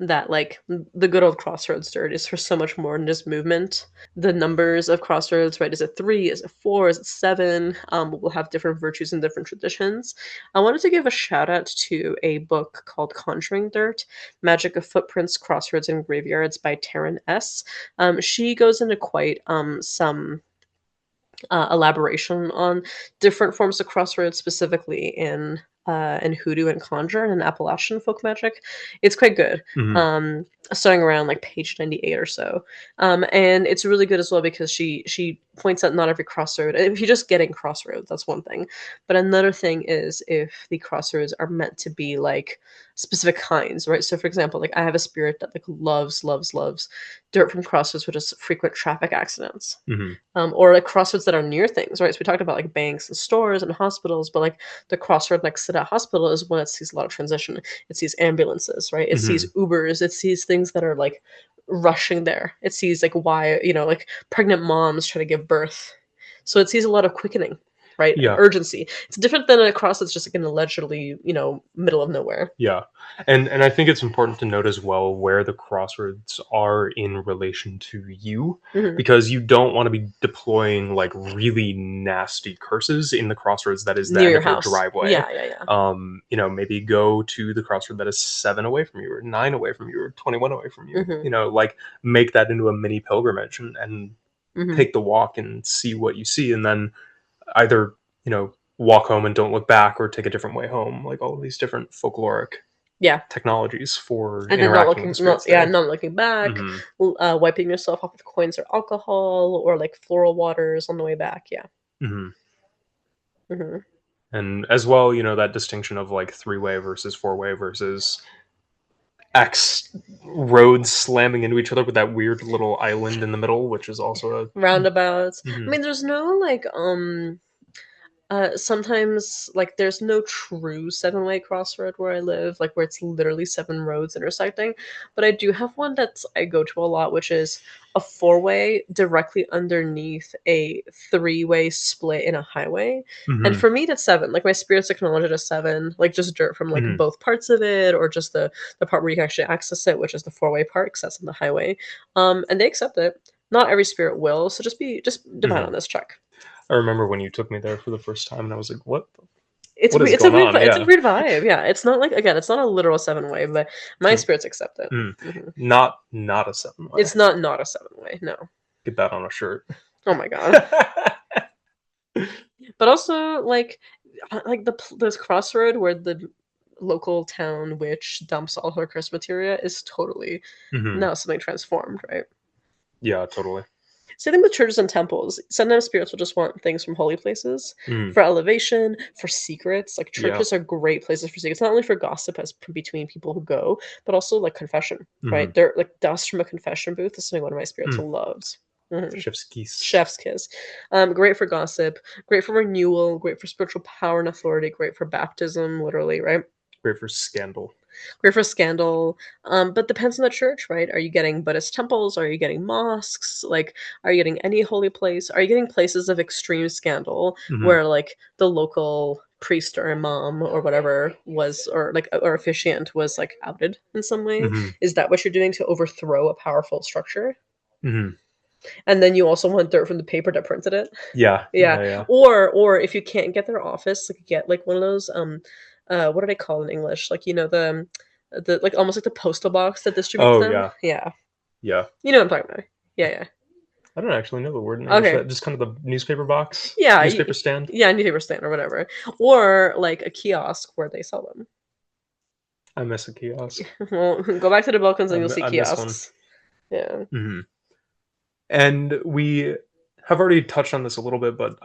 that like the good old crossroads dirt is for so much more than just movement. The numbers of crossroads, right? Is it 3? Is it 4? Is it 7? We'll have different virtues and different traditions. I wanted to give a shout out to a book called Conjuring Dirt: Magic of Footprints, Crossroads, and Graveyards by Taryn S. She goes into quite some elaboration on different forms of crossroads, specifically in hoodoo and conjure and in Appalachian folk magic. It's quite good. Mhm. Starting around like page 98 or so, and it's really good as well because she points out not every crossroad. If you're just getting crossroads, that's one thing, but another thing is if the crossroads are meant to be like specific kinds, right? So, for example, like I have a spirit that like loves dirt from crossroads, which is frequent traffic accidents, Mhm. or like crossroads that are near things, right? So we talked about like banks and stores and hospitals, but like the crossroad next to that hospital is one that sees a lot of transition. It sees ambulances, right? It sees Mhm. Ubers. It sees things that are like rushing there. It sees like why like pregnant moms trying to give birth. So it sees a lot of quickening, right? And Yeah. urgency. It's different than a cross that's just like an allegedly middle of nowhere. Yeah. And I think it's important to note as well where the crossroads are in relation to you, Hmm. because you don't want to be deploying like really nasty curses in the crossroads that is the Near end your of your house. driveway. Yeah. Maybe go to the crossroad that is 7 away from you, or 9 away from you, or 21 away from you. Hmm. Like make that into a mini pilgrimage and Hmm. take the walk and see what you see, and then either walk home and don't look back, or take a different way home. Like all of these different folkloric Yeah. technologies for And then not interacting with looking, the spirits there. not looking back, Hmm. wiping yourself off with coins or alcohol, or like floral waters on the way back. Yeah. Hmm. Hmm. And as well, that distinction of like 3-way versus 4-way versus X roads slamming into each other with that weird little island in the middle, which is also a. Roundabouts. I Mhm. mean, there's no like sometimes like there's no true 7-way crossroad where I live, like where it's literally 7 roads intersecting. But I do have one that's I go to a lot, which is a 4-way directly underneath a 3-way split in a highway. And Mhm. for me, that's 7. Like my spirits acknowledge it as 7, like just dirt from like Mhm. both parts of it, or just the part where you can actually access it, which is the 4-way part, because that's on the highway. And they accept it. Not every spirit will, so just depend on this check. I remember when you took me there for the first time, and I was like, "What? It's What is it's a going weird on?" it's a Yeah. weird vibe. Yeah, it's not like, again, it's not a literal 7-way, but my Mm. spirits accept it. Mm. Hmm. Not a 7-way. It's not a 7-way. No. Get that on a shirt. Oh my god. But also like this crossroad where the local town witch dumps all her cursed materia is totally Hmm. now something transformed, right? Yeah, totally. Same thing with churches and temples. Sometimes spirits will just want things from holy places Mm. for elevation, for secrets. Like Yeah. churches are great places for secrets, not only for gossip as between people who go, but also like confession, Hmm. right? They're like dust from a confession booth is something one of my spirits Mm. loves. Mhm. Chef's kiss. Chef's kiss. Great for gossip, great for renewal, great for spiritual power and authority, great for baptism, literally, right? Great for scandal. Great for scandal. But depends on the church, right? Are you getting Buddhist temples? Are you getting mosques? Like, are you getting any holy place? Are you getting places of extreme scandal Hmm. where like the local priest or imam or whatever was, or like or officiant was like outed in some way? Hmm. Is that what you're doing to overthrow a powerful structure? Hmm. And then you also want dirt from the paper that printed it? Yeah. Yeah. Yeah. Yeah. Or if you can't get their office, like get like one of those what are they called in English? Like, you know, the like almost like the postal box that distributes Oh them? yeah. Yeah. Yeah. You know what I'm talking about. Yeah, I don't actually know the word in yeah. English. Okay. That just kind of the newspaper box, Yeah, newspaper stand. yeah, newspaper stand or whatever. Or like a kiosk where they sell them. I miss a kiosk. Well, go back to the Balkans and you'll see I miss one. kiosks. Yeah. Hmm. And we have already touched on this a little bit, but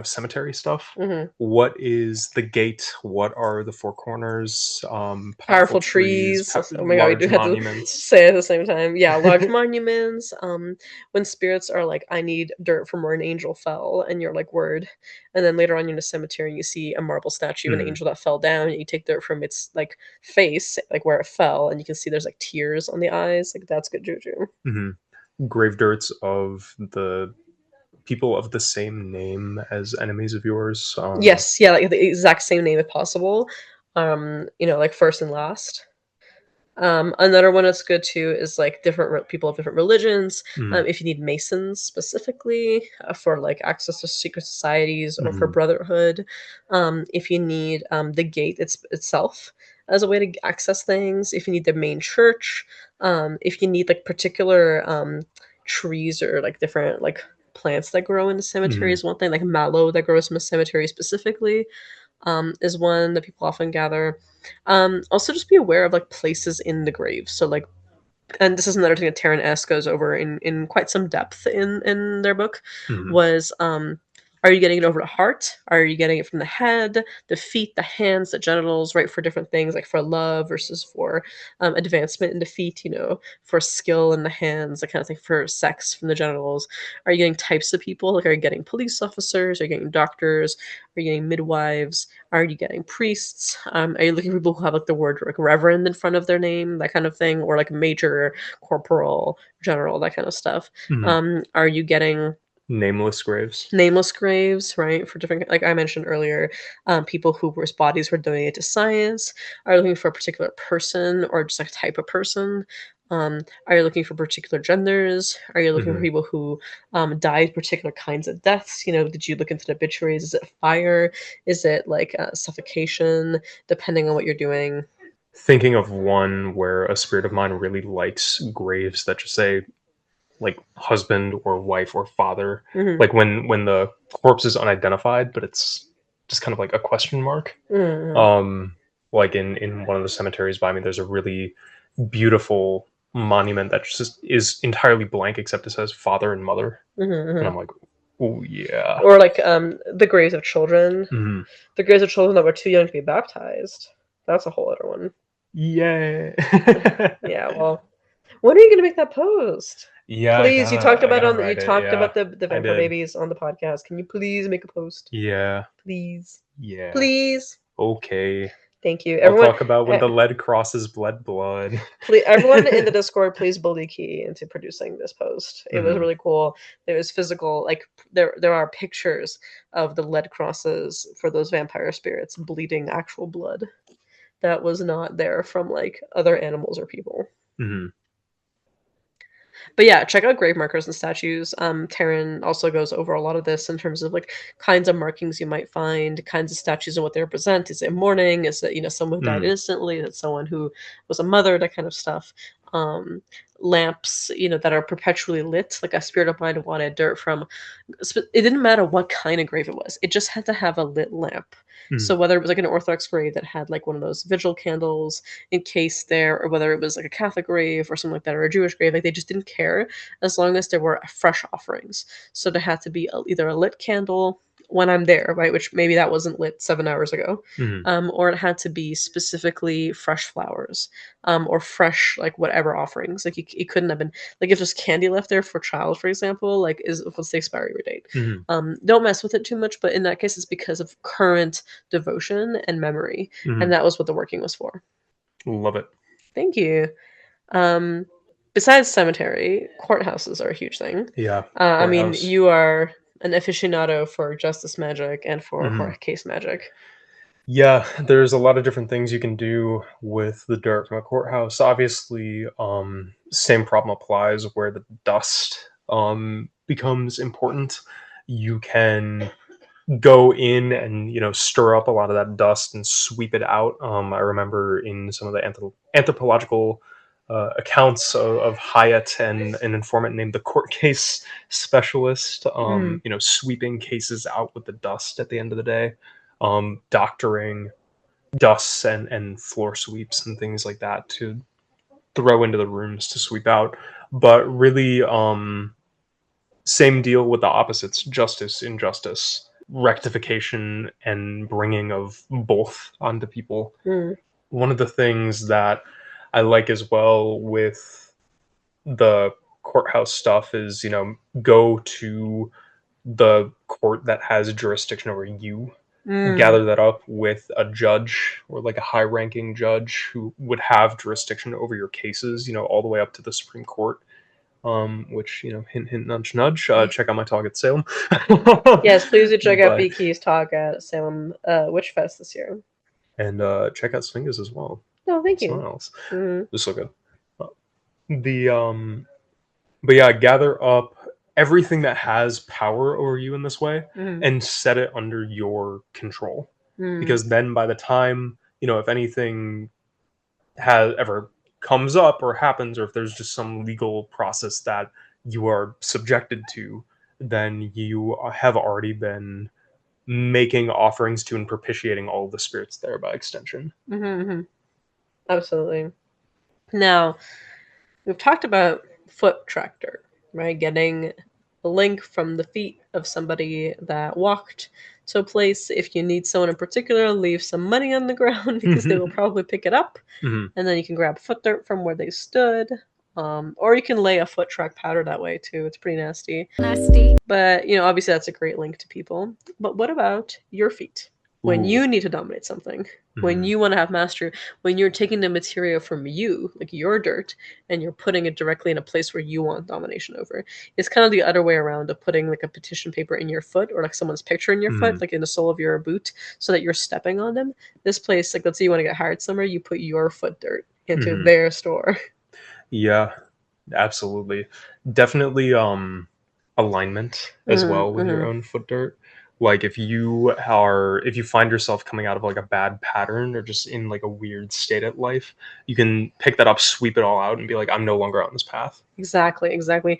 cemetery stuff. Hmm. What is the gate? What are the four corners? Powerful Powerful trees, trees. Oh my god, we do large have to monuments. say it at the same time. Yeah, large monuments. When spirits are like, I need dirt from where an angel fell, and you're like, word. And then later on you're in a cemetery and you see a marble statue of an Hmm. angel that fell down, and you take dirt from its like face, like where it fell, and you can see there's like tears on the eyes. Like that's good juju. Hmm. Grave dirts of the people of the same name as enemies of yours. Yes, yeah, like the exact same name if possible. Like first and last. Another one that's good too is like different people of different religions. Mhm. If you need masons specifically for like access to secret societies or for Mhm. brotherhood, if you need the gate itself as a way to access things, if you need the main church, if you need like particular trees or like different like plants that grow in the cemetery Mhm. is one thing, like mallow that grows in the cemetery specifically is one that people often gather. Also, just be aware of like places in the grave. So, like, and this is another thing that Taryn S goes over in quite some depth in their book. Mhm. Was are you getting it over the heart? Are you getting it from the head, the feet, the hands, the genitals, right? For different things, like for love versus for advancement in the feet, for skill in the hands, that kind of thing, for sex from the genitals. Are you getting types of people? Like, are you getting police officers? Are you getting doctors? Are you getting midwives? Are you getting priests? Are you looking for people who have like the word like reverend in front of their name, that kind of thing, or like major, corporal, general, that kind of stuff? Mhm. Are you getting Nameless graves. nameless graves, right? For different, like I mentioned earlier, people whose bodies were donated to science. Are you looking for a particular person or just like a type of person? Are you looking for particular genders? Are you looking for Mhm. people who died particular kinds of deaths? Did you look into the obituaries? Is it fire? Is it like suffocation? Depending on what you're doing. Thinking of one where a spirit of mine really likes graves that just say like husband or wife or father, Hmm. like when the corpse is unidentified, but it's just kind of like a question mark. Hmm. Um, like in one of the cemeteries by me, there's a really beautiful monument that just is entirely blank except it says father and mother, and Hmm. I'm like, oh yeah. Or like the graves of children. Mhm. The graves of children that were too young to be baptized. That's a whole other one. Yay. Yeah, well, when are you gonna make that post? Yeah, Please, I gotta you write it. talked Yeah, about the I vampire did. babies on the podcast. Can you please make a post? Yeah, Please, yeah. please. Okay. Thank you, I'll everyone. talk about when eh, the lead crosses bled blood. Please, everyone in the Discord, please bully Key into producing this post. It was Hmm. really cool. There was physical, like there are pictures of the lead crosses for those vampire spirits bleeding actual blood that was not there from like other animals or people. Hmm. But yeah, check out grave markers and statues. Taryn also goes over a lot of this in terms of like kinds of markings you might find, kinds of statues and what they represent. Is it mourning? Is it, someone who died Mm, instantly? Is it someone who was a mother? That kind of stuff. Um, Lamps, that are perpetually lit. Like a spirit of mine wanted dirt from. It didn't matter what kind of grave it was. It just had to have a lit lamp. mm, So whether it was like an Orthodox grave that had like one of those vigil candles encased there, or whether it was like a Catholic grave or something like that, or a Jewish grave, like they just didn't care as long as there were fresh offerings. So there had to be either a lit candle when I'm there, right? Which maybe that wasn't lit 7 hours ago, mm, or it had to be specifically fresh flowers, or fresh like whatever offerings. Like it couldn't have been like if there's candy left there for child, for example, like is what's the expiry date? mm, Don't mess with it too much, but in that case, it's because of current devotion and memory, and mm. that was what the working was for. Love it. Thank you. Um, Besides cemetery, courthouses are a huge thing. Yeah, I mean, courthouse. you are an aficionado for justice magic and for Mhm. court case magic. Yeah, there's a lot of different things you can do with the dirt from a courthouse. Obviously, same problem applies where the dust becomes important. You can go in and stir up a lot of that dust and sweep it out. I remember in some of the anthropological accounts of Hyatt and an informant named the court case specialist, Mm, sweeping cases out with the dust at the end of the day, doctoring dusts and floor sweeps and things like that to throw into the rooms to sweep out. But really, same deal with the opposites: justice, injustice, rectification, and bringing of both onto people. mm, One of the things that I like as well with the courthouse stuff is, go to the court that has jurisdiction over you, mm. gather that up with a judge or like a high ranking judge who would have jurisdiction over your cases, all the way up to the Supreme Court. Which, hint, hint, nudge, nudge. Check out my talk at Salem. Yes, please do check out But BK's talk at Salem Witch Fest this year. and check out Sfinga's as well. No, thank you. Smiles. Mm, They're so good. Uh, The but yeah, gather up everything that has power over you in this way mm, and set it under your control. mm, Because then by the time, if anything has ever comes up or happens, or if there's just some legal process that you are subjected to, then you have already been making offerings to and propitiating all of the spirits there by extension. mm-hmm. Absolutely. Now, we've talked about foot tractor, right? Getting a link from the feet of somebody that walked to a place. If you need someone in particular, leave some money on the ground because they will probably pick it up, Mhm. and then you can grab foot dirt from where they stood. Or you can lay a foot track powder that way too. It's pretty nasty. Nasty. But, obviously that's a great link to people. But what about your feet? When Ooh. you need to dominate something, when Mhm. you want to have mastery, when you're taking the material from you, like your dirt, and you're putting it directly in a place where you want domination over. It's kind of the other way around of putting like a petition paper in your foot or like someone's picture in your foot, Mhm. like in the sole of your boot, so that you're stepping on them. This place, like let's say you want to get hired somewhere, you put your foot dirt into Mhm. their store. Yeah, absolutely. Definitely alignment as well with your Mm-hmm. own foot dirt. Like if you find yourself coming out of like a bad pattern or just in like a weird state at life, you can pick that up, sweep it all out and be like, I'm no longer on this path. Exactly, exactly.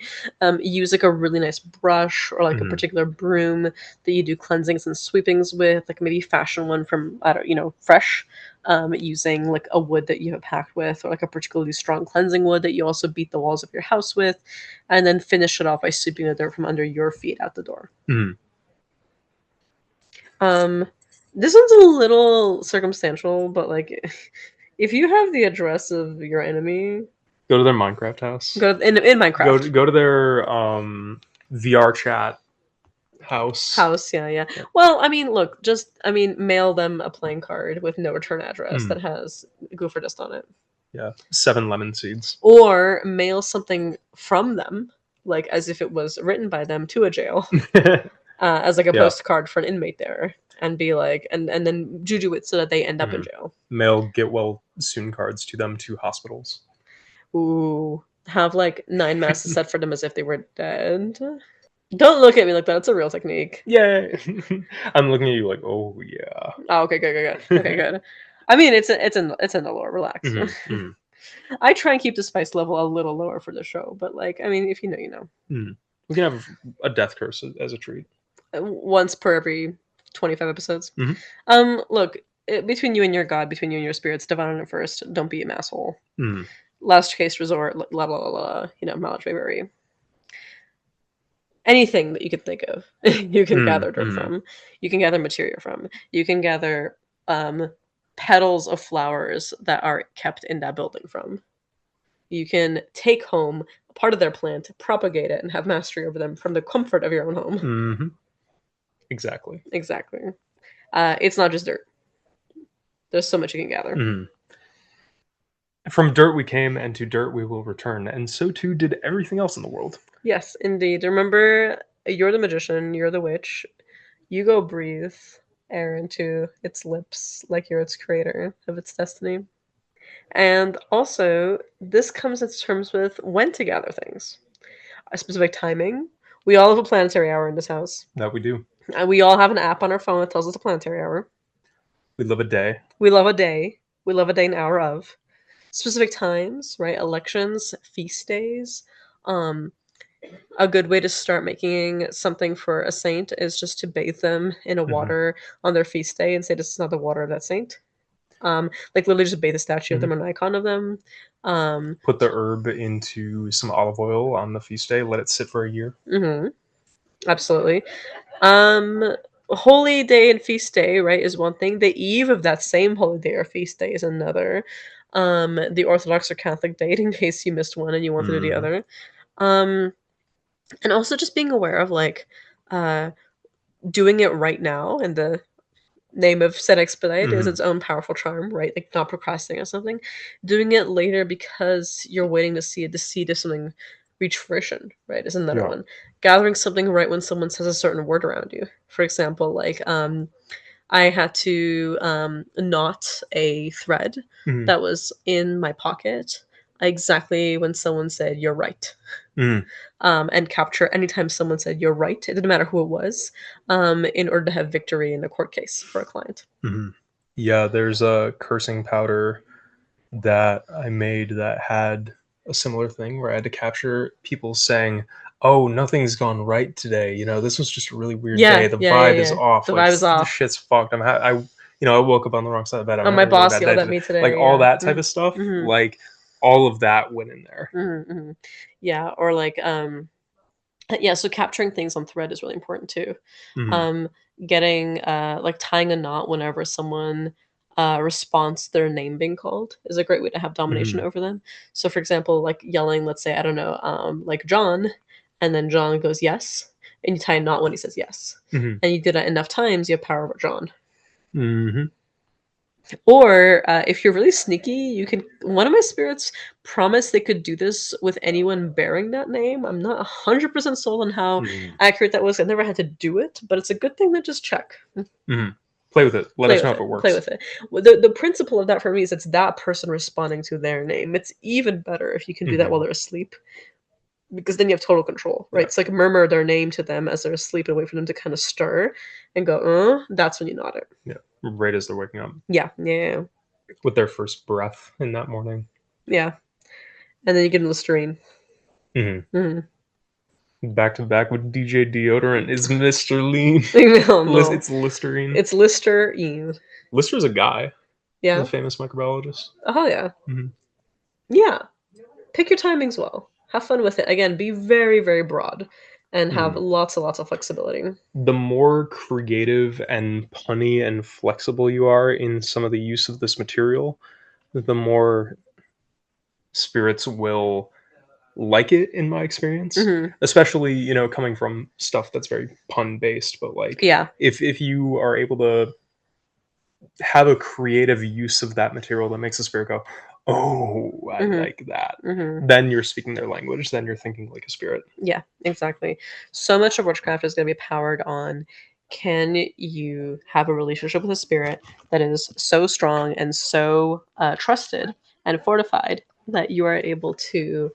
Use like a really nice brush or like a Mhm. particular broom that you do cleansings and sweepings with, like maybe fashion one from I don't, fresh. Using like a wood that you have packed with, or like a particularly strong cleansing wood that you also beat the walls of your house with, and then finish it off by sweeping the dirt from under your feet out the door. Mhm. Um, this one's a little circumstantial, but like, if you have the address of your enemy, Go to their Minecraft house. go in Go Minecraft. to, go to their VR chat house. House, yeah, yeah. Yep. Well, I mean, look, mail them a playing card with no return address Mm, that has Goofer Dust on it. yeah, 7 lemon seeds. Or mail something from them, like as if it was written by them to a jail, as like a Yeah. postcard for an inmate there, and be like, and then juju it so that they end up in Mhm. jail. Mail get well soon cards to them to hospitals. Ooh. have like 9 masses set for them as if they were dead. Don't look at me like that. It's a real technique. Yeah. I'm looking at you like, oh yeah. Oh, okay, good. Okay, good. I mean, it's in the lore. Relax. I try and keep the spice level a little lower for the show, but like, I mean, if you know, you know. We can have a death curse as a treat. Once per every 25 episodes. Look, between you and your god, between you and your spirits, divine on it first. Don't be an asshole. Last case resort, la la la la. You know, knowledge may vary. Anything that you can think of, you can gather dirt from. You can gather materia from. You can gather petals of flowers that are kept in that building from. You can take home a part of their plant, propagate it, and have mastery over them from the comfort of your own home. Exactly. It's not just dirt. There's so much you can gather. From dirt we came, and to dirt we will return, and so too did everything else in the world. Yes, indeed. Remember, you're the magician, you're the witch. You go breathe air into its lips like you're its creator of its destiny. And also, this comes into terms with when to gather things. A specific timing. We all have a planetary hour in this house. That we do. And we all have an app on our phone that tells us the planetary hour. We love a day. We love a day. We love a day and hour of. Specific times, right? Elections, feast days. A good way to start making something for a saint is just to bathe them in a water on their feast day and say this is not the water of that saint. Like literally just bathe a statue of them, an icon of them. Put the herb into some olive oil on the feast day. Let it sit for a year. Absolutely. Holy day and feast day, right, is one thing. The eve of that same holy day or feast day is another. The Orthodox or Catholic date, in case you missed one and you want to do the other. And also just being aware of like doing it right now in the name of said expedite is its own powerful charm, right? Like not procrastinating on something. Doing it later because you're waiting to see the seed of something reach fruition, right? Is another one. Gathering something right when someone says a certain word around you. For example, like I had to knot a thread that was in my pocket exactly when someone said you're right. And capture anytime someone said you're right, it didn't matter who it was, in order to have victory in a court case for a client. Yeah, there's a cursing powder that I made that had a similar thing where I had to capture people saying, oh, nothing's gone right today. You know, this was just a really weird day. The vibe is off. The like, vibe is off. The shit's fucked. I woke up on the wrong side of the bed. My boss yelled at me today. Like all that type of stuff. Like all of that went in there. Yeah, or like so capturing things on thread is really important too. Getting like tying a knot whenever someone responds to their name being called is a great way to have domination over them. So for example, like yelling, let's say, I don't know, like John, and then John goes yes, and you tie a knot when he says yes. And you do that enough times, you have power over John. Or if you're really sneaky, you can. One of my spirits promised they could do this with anyone bearing that name. I'm not 100% sold on how accurate that was. I never had to do it, but it's a good thing to just check. Play with it. Let us know if it works. Play with it. The principle of that for me is it's that person responding to their name. It's even better if you can do that while they're asleep, because then you have total control, right? It's like murmur their name to them as they're asleep and wait for them to kind of stir and go, that's when you nod it. Yeah, right as they're waking up. Yeah. With their first breath in that morning. Yeah. And then you get Listerine. Back to back with DJ Deodorant is Mr. Lean. No. It's Listerine. It's Listerine. Lister's a guy. Yeah. The famous microbiologist. Oh, yeah. Yeah. Pick your timings well. Have fun with it. Again, be very, very broad and have lots and lots of flexibility. The more creative and punny and flexible you are in some of the use of this material, the more spirits will like it, in my experience. Especially, coming from stuff that's very pun based, but like if you are able to have a creative use of that material that makes the spirit go, oh, I like that, then you're speaking their language, then you're thinking like a spirit. Yeah, exactly. So much of witchcraft is going to be powered on, can you have a relationship with a spirit that is so strong and so trusted and fortified that you are able to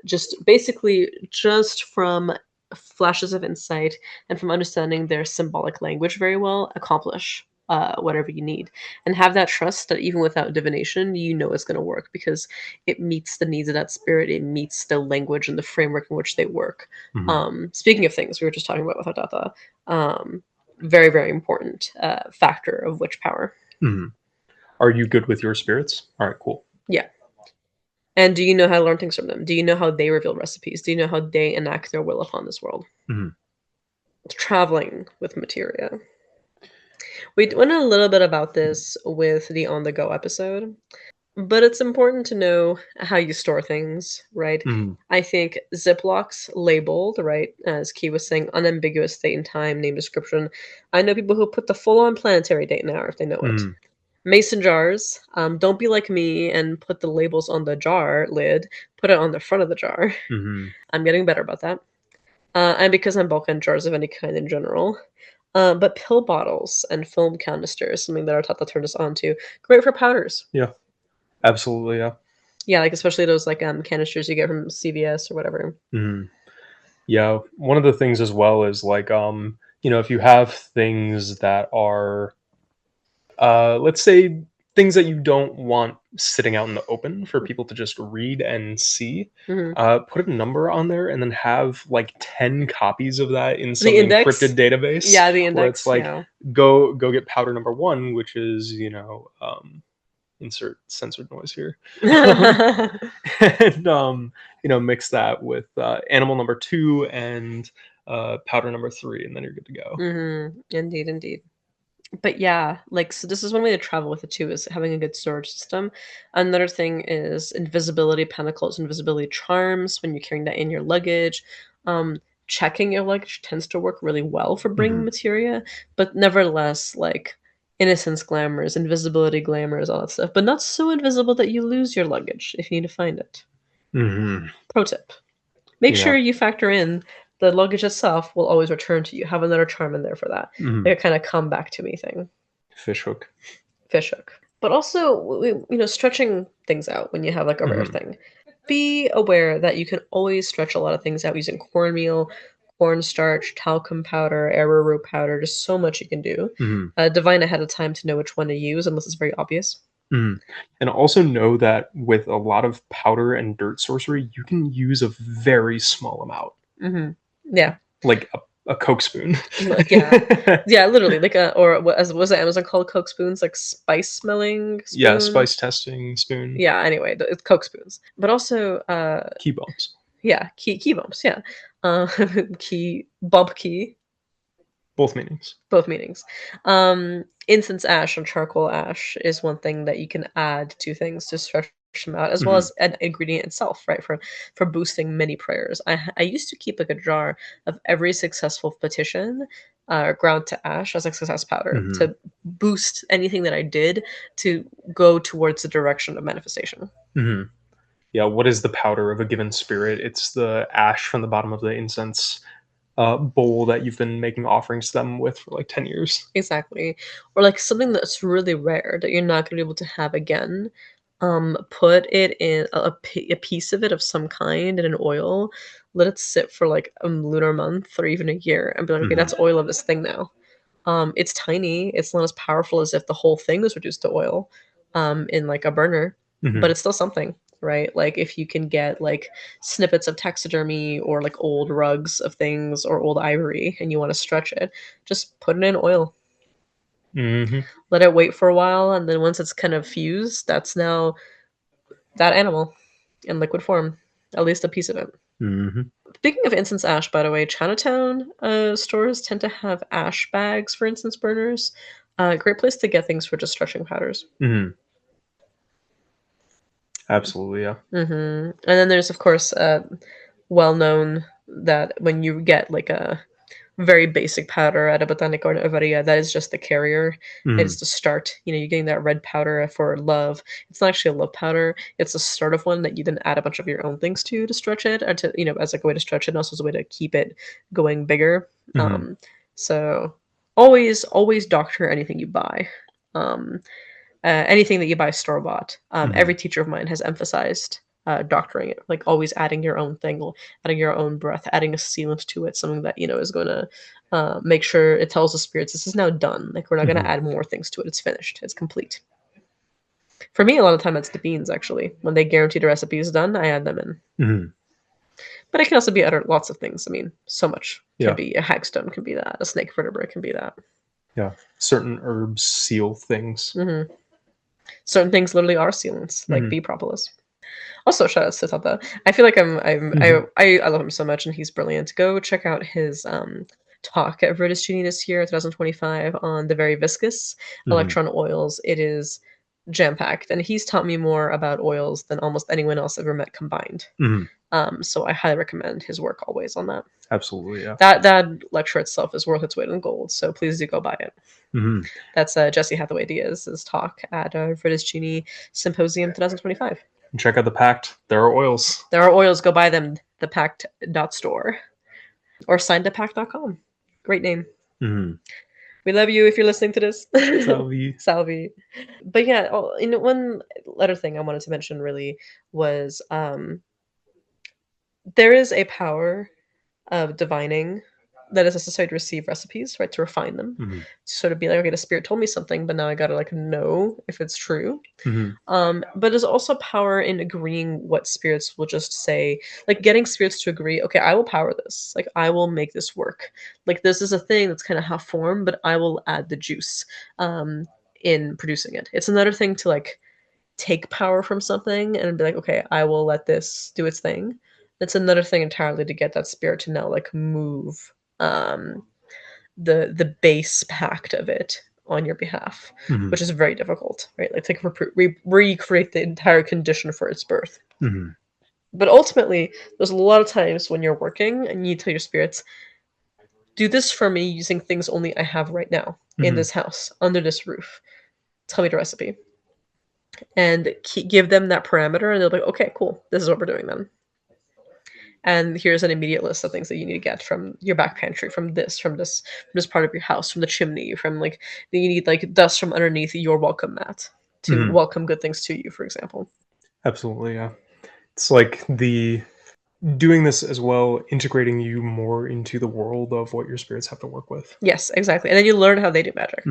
Just basically just from flashes of insight and from understanding their symbolic language very well, accomplish whatever you need, and have that trust that even without divination, you know it's going to work because it meets the needs of that spirit. It meets the language and the framework in which they work. Speaking of things we were just talking about with Adata, very very important factor of witch power. Are you good with your spirits? All right, cool. Yeah. And do you know how to learn things from them? Do you know how they reveal recipes? Do you know how they enact their will upon this world? Traveling with materia. We went a little bit about this with the on the go episode, but it's important to know how you store things, right? I think Ziplocs labeled, right, as Key was saying, unambiguous date and time, name, description. I know people who put the full on planetary date and hour if they know it. Mason jars. Don't be like me and put the labels on the jar lid. Put it on the front of the jar. I'm getting better about that. And because I'm bulk on jars of any kind in general. But pill bottles and film canisters, something that our Tata turned us on to. Great for powders. Yeah, absolutely. Yeah. Yeah, like especially those like canisters you get from CVS or whatever. Yeah, one of the things as well is like if you have things that are let's say things that you don't want sitting out in the open for people to just read and see, put a number on there and then have like 10 copies of that in some encrypted database. Yeah, the index. Where it's like, go get powder number 1, which is, insert censored noise here. And mix that with animal number 2 and powder number 3, and then you're good to go. Indeed. But yeah, like, so this is one way to travel with it too, is having a good storage system. Another thing is invisibility pentacles, invisibility charms when you're carrying that in your luggage. Checking your luggage tends to work really well for bringing materia, but nevertheless, like, innocence glamours, invisibility glamours, all that stuff, but not so invisible that you lose your luggage if you need to find it. Pro tip. Make sure you factor in the luggage itself will always return to you. Have another charm in there for that. Like a kind of come back to me thing. Fish hook. But also, stretching things out when you have like a rare thing. Be aware that you can always stretch a lot of things out using cornmeal, cornstarch, talcum powder, arrowroot powder. Just so much you can do. Divine ahead of time to know which one to use, unless it's very obvious. And also know that with a lot of powder and dirt sorcery, you can use a very small amount. Yeah. Like a Coke spoon. Yeah, literally. Like as was it Amazon called Coke spoons? Like spice smelling spoons? Yeah, spice testing spoon. Yeah, anyway, it's Coke spoons. But also key bumps. Yeah, key bumps, yeah. Key bump key. Both meanings. Incense ash or charcoal ash is one thing that you can add to things to stretch them out, as well as an ingredient itself, right? For boosting many prayers. I used to keep like a jar of every successful petition ground to ash as like success powder to boost anything that I did to go towards the direction of manifestation. Yeah, what is the powder of a given spirit? It's the ash from the bottom of the incense bowl that you've been making offerings to them with for like 10 years. Exactly. Or like something that's really rare that you're not going to be able to have again. Put it in a piece of it of some kind in an oil. Let it sit for like a lunar month or even a year and be like, okay, that's oil of this thing now. It's tiny. It's not as powerful as if the whole thing was reduced to oil in like a burner, but it's still something. Right? Like if you can get like snippets of taxidermy or like old rugs of things or old ivory and you want to stretch it, just put it in oil. Let it wait for a while, and then once it's kind of fused, that's now that animal in liquid form, at least a piece of it. Speaking of incense ash, by the way, Chinatown stores tend to have ash bags for incense burners. Great place to get things for just stretching powders. Absolutely, yeah. And then there's, of course, well known that when you get like a very basic powder at a botanica or an ovaria, that is just the carrier. It is the start. You're getting that red powder for love. It's not actually a love powder. It's the start of one that you then add a bunch of your own things to stretch it, or to as like a way to stretch it, and also as a way to keep it going bigger. So always doctor anything you buy. Anything that you buy store-bought. Every teacher of mine has emphasized doctoring it, like always adding your own thing, adding your own breath, adding a sealant to it, something that is going to make sure it tells the spirits this is now done. Like we're not going to add more things to it. It's finished. It's complete. For me, a lot of the time it's the beans. Actually, when they guarantee the recipe is done, I add them in. But it can also be other lots of things. I mean, so much can be a hagstone, can be that a snake vertebrae can be that. Yeah, certain herbs seal things. Certain things literally are sealants, like bee propolis. Also, shout out to Tata. I feel like I love him so much, and he's brilliant. Go check out his talk at Redux this year, 2025, on the very viscous electron oils. It is jam packed, and he's taught me more about oils than almost anyone else I've ever met combined. So I highly recommend his work always on that. Absolutely, yeah. That lecture itself is worth its weight in gold, so please do go buy it. That's Jesse Hathaway Diaz's talk at Redux Symposium 2025. Check out the Pact. There are oils. There are oils. Go buy them. Thepact.store or signedthepact.com. Great name. We love you if you're listening to this. Salvi. Salvi. But yeah, one other thing I wanted to mention really was there is a power of divining that is necessary to receive recipes, right? To refine them. To sort of be like, okay, the spirit told me something, but now I gotta know if it's true. But there's also power in agreeing what spirits will just say, like getting spirits to agree, okay, I will power this. Like I will make this work. Like this is a thing that's kind of half formed, but I will add the juice in producing it. It's another thing to take power from something and be like, okay, I will let this do its thing. It's another thing entirely to get that spirit to now move the base pact of it on your behalf, which is very difficult, right? Like to recreate the entire condition for its birth. But ultimately, there's a lot of times when you're working and you tell your spirits, do this for me using things only I have right now in this house, under this roof. Tell me the recipe. And give them that parameter, and they'll be like, okay, cool, this is what we're doing then. And here's an immediate list of things that you need to get from your back pantry, from this part of your house, from the chimney, from you need dust from underneath your welcome mat to welcome good things to you, for example. Absolutely, yeah. It's like the doing this as well, integrating you more into the world of what your spirits have to work with. Yes, exactly. And then you learn how they do magic,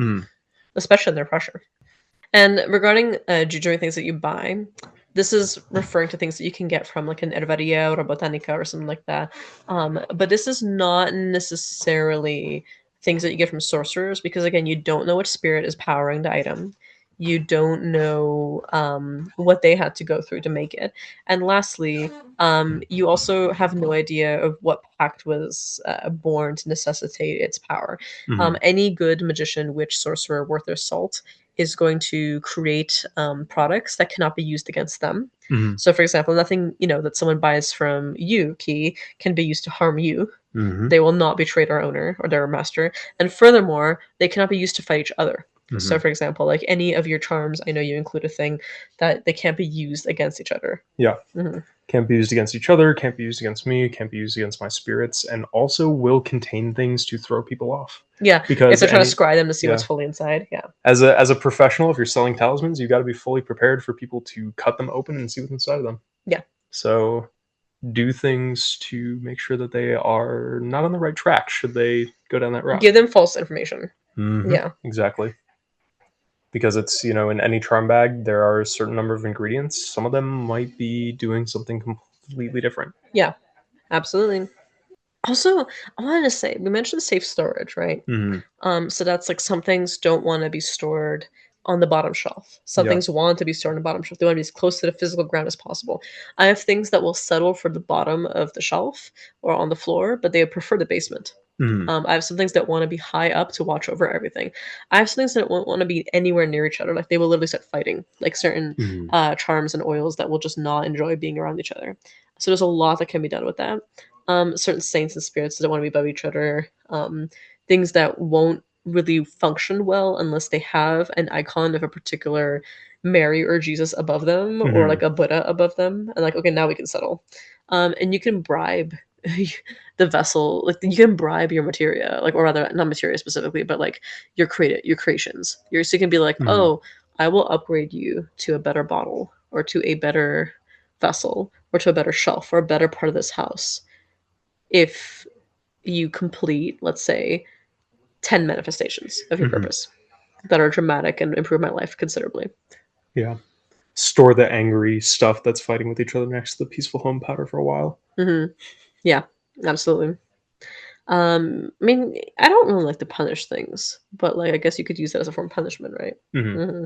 especially under pressure. And regarding jujuing things that you buy, this is referring to things that you can get from an herbaria or a botanica or something like that. But this is not necessarily things that you get from sorcerers, because again, you don't know which spirit is powering the item. You don't know what they had to go through to make it. And lastly, you also have no idea of what pact was born to necessitate its power. Any good magician, witch, sorcerer worth their salt is going to create products that cannot be used against them. So, for example, nothing that someone buys from you, Key, can be used to harm you. They will not betray their owner or their master, and furthermore, they cannot be used to fight each other. So, for example, any of your charms, I know you include a thing that they can't be used against each other. Yeah. Can't be used against each other, can't be used against me, can't be used against my spirits, and also will contain things to throw people off. Yeah, because if they're trying to scry them to see what's fully inside. Yeah. As a professional, if you're selling talismans, you got to be fully prepared for people to cut them open and see what's inside of them. Yeah. So do things to make sure that they are not on the right track should they go down that route. Give them false information. Yeah. Exactly. Because it's, in any charm bag, there are a certain number of ingredients. Some of them might be doing something completely different. Yeah, absolutely. Also, I wanted to say, we mentioned safe storage, right? So that's some things don't want to be stored on the bottom shelf. Some things want to be stored on the bottom shelf. They want to be as close to the physical ground as possible. I have things that will settle for the bottom of the shelf or on the floor, but they prefer the basement. I have some things that want to be high up to watch over everything. I have some things that won't want to be anywhere near each other. They will literally start fighting, certain charms and oils that will just not enjoy being around each other. So there's a lot that can be done with that. Certain saints and spirits that don't want to be above each other. Things that won't really function well unless they have an icon of a particular Mary or Jesus above them, or a Buddha above them. And okay, now we can settle. And you can bribe the vessel, you can bribe your materia, or rather not materia specifically, but your creations. So you can be oh, I will upgrade you to a better bottle or to a better vessel or to a better shelf or a better part of this house if you complete, let's say, 10 manifestations of your Hmm. purpose that are dramatic and improve my life considerably. Yeah. Store the angry stuff that's fighting with each other next to the peaceful home powder for a while. Yeah, absolutely. I mean, I don't really like to punish things, but like I guess you could use that as a form of punishment, right? Hmm. hmm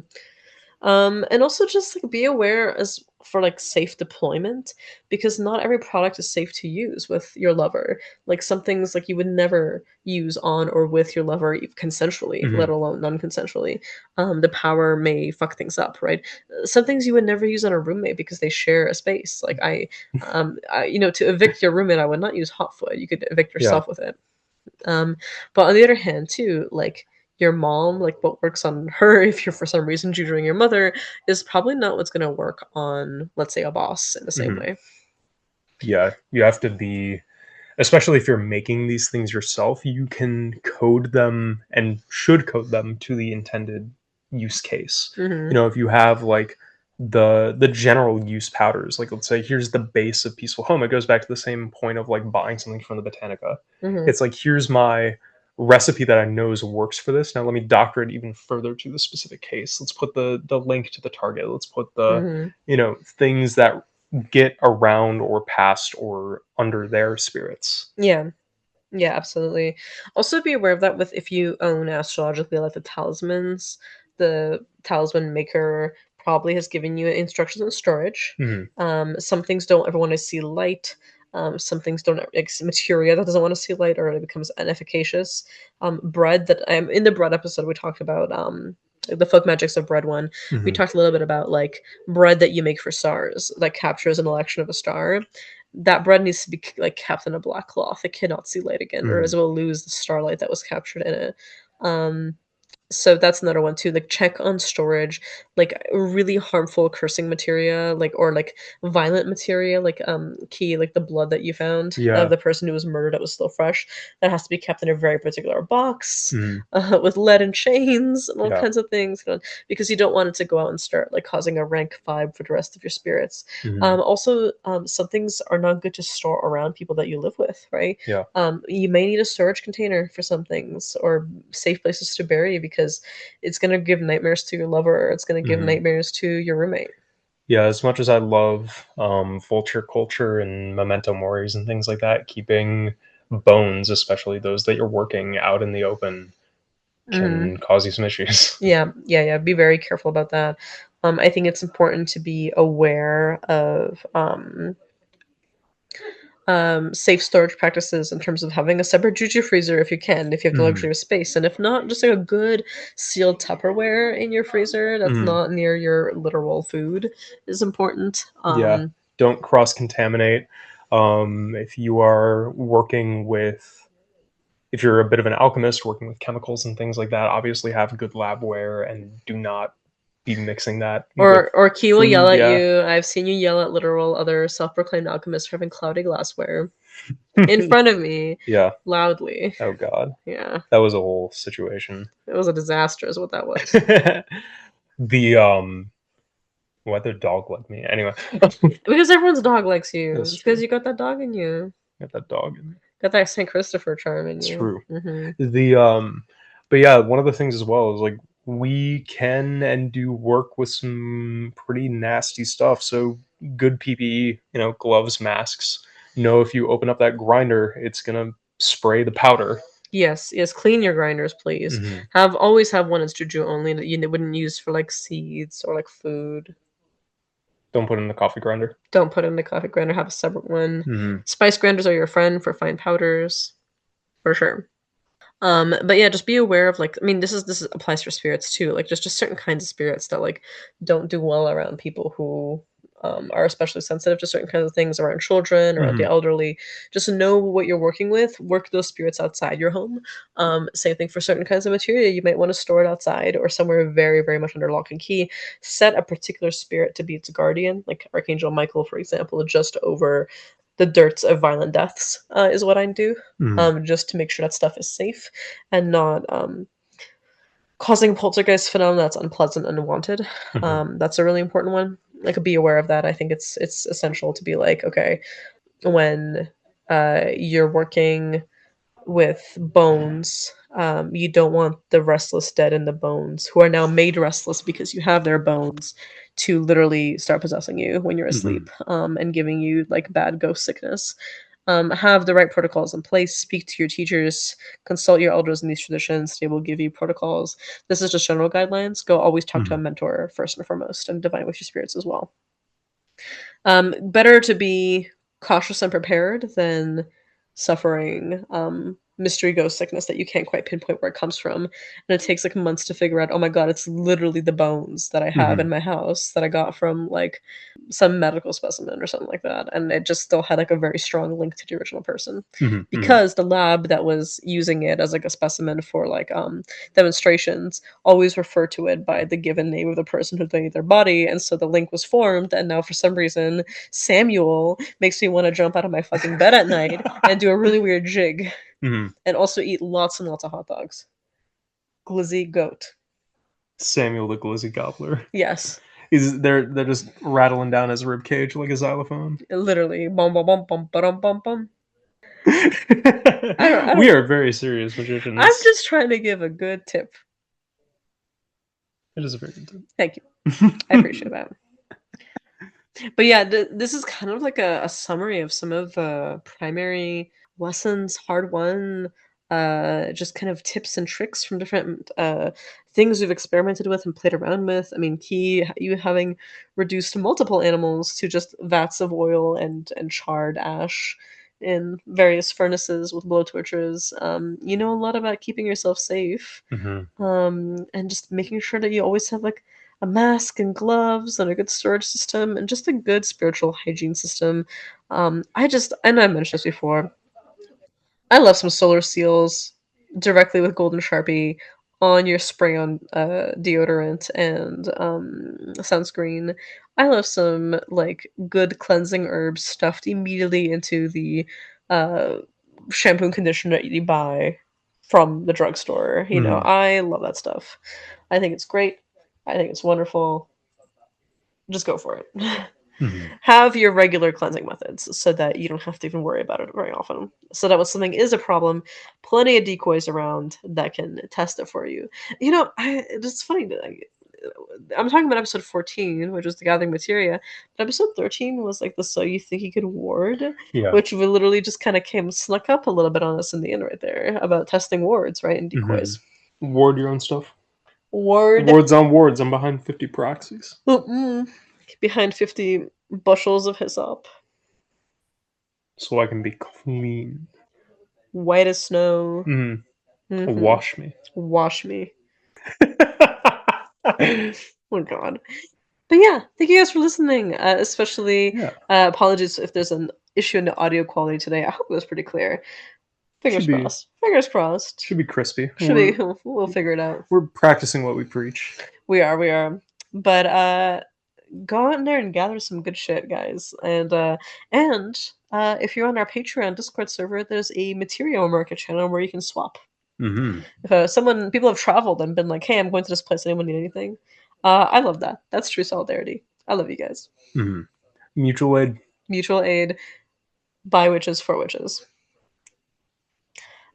and also just like be aware as for like safe deployment because not every product is safe to use with your lover. Like some things like you would never use on or with your lover consensually, Hmm. let alone non-consensually. The power may fuck things up, right? Some things you would never use on a roommate because they share a space. Like to evict your roommate, I would not use hot foot. You could evict Yeah. yourself with it. But on the other hand, too, like your mom, like what works on her if you're for some reason tutoring your mother is probably not what's going to work on, let's say, a boss in the same Hmm. way. Yeah. You have to be, especially if you're making these things yourself, you can code them and should code them to the intended use case. hmm If you have like the general use powders, like let's say here's the base of peaceful home, it goes back to the same point of like buying something from the Botanica. hmm It's like here's my recipe that I knows works for this. Now let me doctor it even further to the specific case. Let's put the link to the target. Let's put the hmm things that get around or past or under their spirits. Yeah. Yeah, absolutely. Also be aware of that with if you own astrologically like the talismans, the talisman maker probably has given you instructions on storage. Mhm. Some things don't ever want to see light. Some things don't like materia that doesn't want to see light or it becomes inefficacious. Bread that in the bread episode we talked about the folk magics of bread one. We Mhm. talked a little bit about like bread that you make for stars that captures an election of a star that bread needs to be like kept in a black cloth. It cannot see light again, or as Mhm. it will lose the starlight that was captured in it. Um, so that's another one too. Like check on storage, like really harmful cursing materia, like or like violent materia, like key like the blood that you found of Yeah. the person who was murdered that was still fresh. That has to be kept in a very particular box Mhm. with lead and chains and all Yeah. kinds of things, because you don't want it to go out and start like causing a rank vibe for the rest of your spirits. Mhm. Also, some things are not good to store around people that you live with, right? Yeah. You may need a storage container for some things or safe places to bury because it's going to give nightmares to your lover or it's going to give Mhm. nightmares to your roommate. Yeah, as much as I love vulture culture and memento moris and things like that, keeping bones, especially those that you're working out in the open, hmm can cause you some issues. Yeah. Be very careful about that. I think it's important to be aware of safe storage practices in terms of having a separate juju freezer if you can, if you have the Mhm. luxury of space, and if not, just like a good sealed Tupperware in your freezer that's Mhm. not near your literal food is important. Yeah. Don't cross contaminate. If you are working with, if you're a bit of an alchemist working with chemicals and things like that, obviously have good labware and do not be mixing that with Or Key will yell food. at Yeah. you. I've seen you yell at literal other self-proclaimed alchemists for having cloudy glassware in front of me Yeah. loudly. Oh God. Yeah, That was a whole situation. it was a disaster, is what that was. The why the dog like me anyway. Because everyone's dog likes you. That's It's because true. you got that dog in you. Got that dog in me. Got that Saint Christopher charm in It's you. true. The but yeah, one of the things as well is like we can and do work with some pretty nasty stuff. So good PPE, gloves, masks. If you open up that grinder, it's gonna spray the powder. Yes, clean your grinders, please. Hmm. Always have one as juju only that you wouldn't use for like seeds or like food. Don't put it in the coffee grinder. Don't put it in the coffee grinder, have a separate one. Hmm. Spice grinders are your friend for fine powders, for sure. But yeah, just be aware of like I mean this is applies for spirits too. Like just certain kinds of spirits that like don't do well around people who are especially sensitive to certain kinds of things around children, around the Hmm. elderly. Just know what you're working with. Work those spirits outside your home. Same thing for certain kinds of material. You might want to store it outside or somewhere very, very much under lock and key. Set a particular spirit to be its guardian, like Archangel Michael, for example, just over the dirts of violent deaths is what I do, Hmm. just to make sure that stuff is safe and not causing poltergeist phenomena that's unpleasant and unwanted. Hmm. That's a really important one. like be aware of that. I think it's essential to be like, okay, when you're working with bones, you don't want the restless dead in the bones who are now made restless because you have their bones to literally start possessing you when you're asleep, and giving you like bad ghost sickness. Have the right protocols in place, speak to your teachers, consult your elders in these traditions. They will give you protocols. This is just general guidelines. Go always talk to a mentor first and foremost, and divine with your spirits as well. Better to be cautious and prepared than suffering mystery ghost sickness that you can't quite pinpoint where it comes from. And it takes like months to figure out, oh my god, it's literally the bones that I have in my house that I got from like some medical specimen or something like that. And it just still had like a very strong link to the original person. Because the lab that was using it as like a specimen for like demonstrations always refer to it by the given name of the person who donated their body, and so the link was formed. And now for some reason Samuel makes me want to jump out of my fucking bed at night and do a really weird jig, and also eat lots and lots of hot dogs. Glizzy goat. Samuel the Glizzy Gobbler. Yes. They're just rattling down his rib cage like a xylophone. Literally. Bum bum bum bum bum bum bum. We are very serious magicians. I'm just trying to give a good tip. It is a very good tip. Thank you. I appreciate that. But yeah, this is kind of like a summary of some of the primary lessons, hard won, just kind of tips and tricks from different things we've experimented with and played around with. I mean, Key, you having reduced multiple animals to just vats of oil and charred ash in various furnaces with blowtorches. You know a lot about keeping yourself safe, and just making sure that you always have like a mask and gloves and a good storage system and just a good spiritual hygiene system. I know I mentioned this before, I love some solar seals directly with golden sharpie on your spray on deodorant and sunscreen. I love some like good cleansing herbs stuffed immediately into the uh, shampoo and conditioner that you buy from the drugstore. You know, I love that stuff. I think it's great. I think it's wonderful. Just go for it. Have your regular cleansing methods so that you don't have to even worry about it very often. So that when something is a problem, plenty of decoys around that can test it for you. You know, it's funny that I'm talking about episode 14, which was the Gathering Materia, but episode 13 was like the So You Think You Could Ward, which we literally just kind of snuck up a little bit on us in the end right there about testing wards, right, and decoys. Ward your own stuff. Ward. Wards on wards. I'm behind 50 proxies. Behind 50 bushels of hyssop. So I can be clean. White as snow. Wash me. Wash me. Oh god. But yeah, thank you guys for listening. Especially apologies if there's an issue in the audio quality today. I hope it was pretty clear. Fingers crossed. Fingers crossed. Should be crispy. We'll figure it out. We're practicing what we preach. We are. But go out in there and gather some good shit, guys. And if you're on our Patreon Discord server, there's a Materia market channel where you can swap. If people have traveled and been like, hey, I'm going to this place, anyone need anything? I love that. That's true solidarity. I love you guys. Mutual aid. Mutual aid by witches for witches.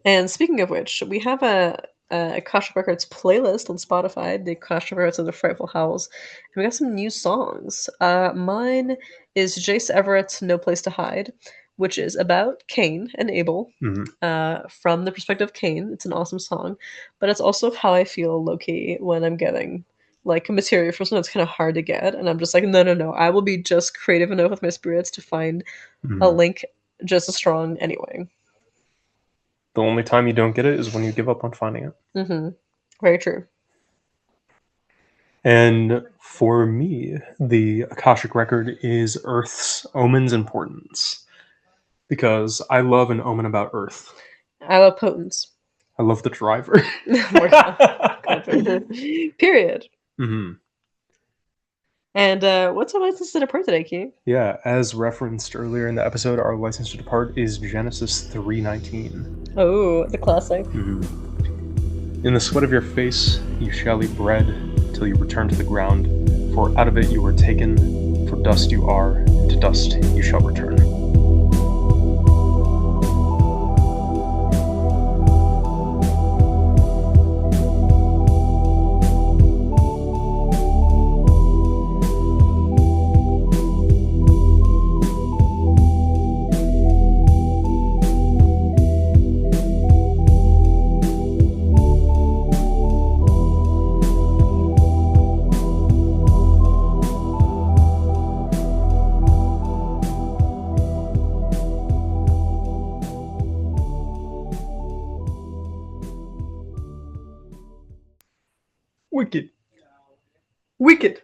And speaking of which, we have a Akashic Records playlist on Spotify, the Akashic Records of the Frightful Howls. And we got some new songs. Mine is Jace Everett's No Place to Hide, which is about Cain and Abel from the perspective of Cain. It's an awesome song, but it's also how I feel low-key when I'm getting like material for something that's kind of hard to get, and I'm just like, no, I will be just creative enough with my spirits to find a link just as strong anyway. The only time you don't get it is when you give up on finding it. Very true. And for me, the Akashic Record is Earth's Omen's Importance. Because I love an omen about Earth. I love potence. I love the driver. Period. And what's our license to depart today, Key? Yeah, as referenced earlier in the episode, our license to depart is Genesis 3:19. Oh, the classic. In the sweat of your face you shall eat bread till you return to the ground, for out of it you were taken, dust you are, and to dust you shall return. Wicked. Wicked.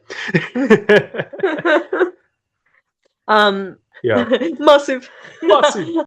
Um, Yeah. massive. Massive.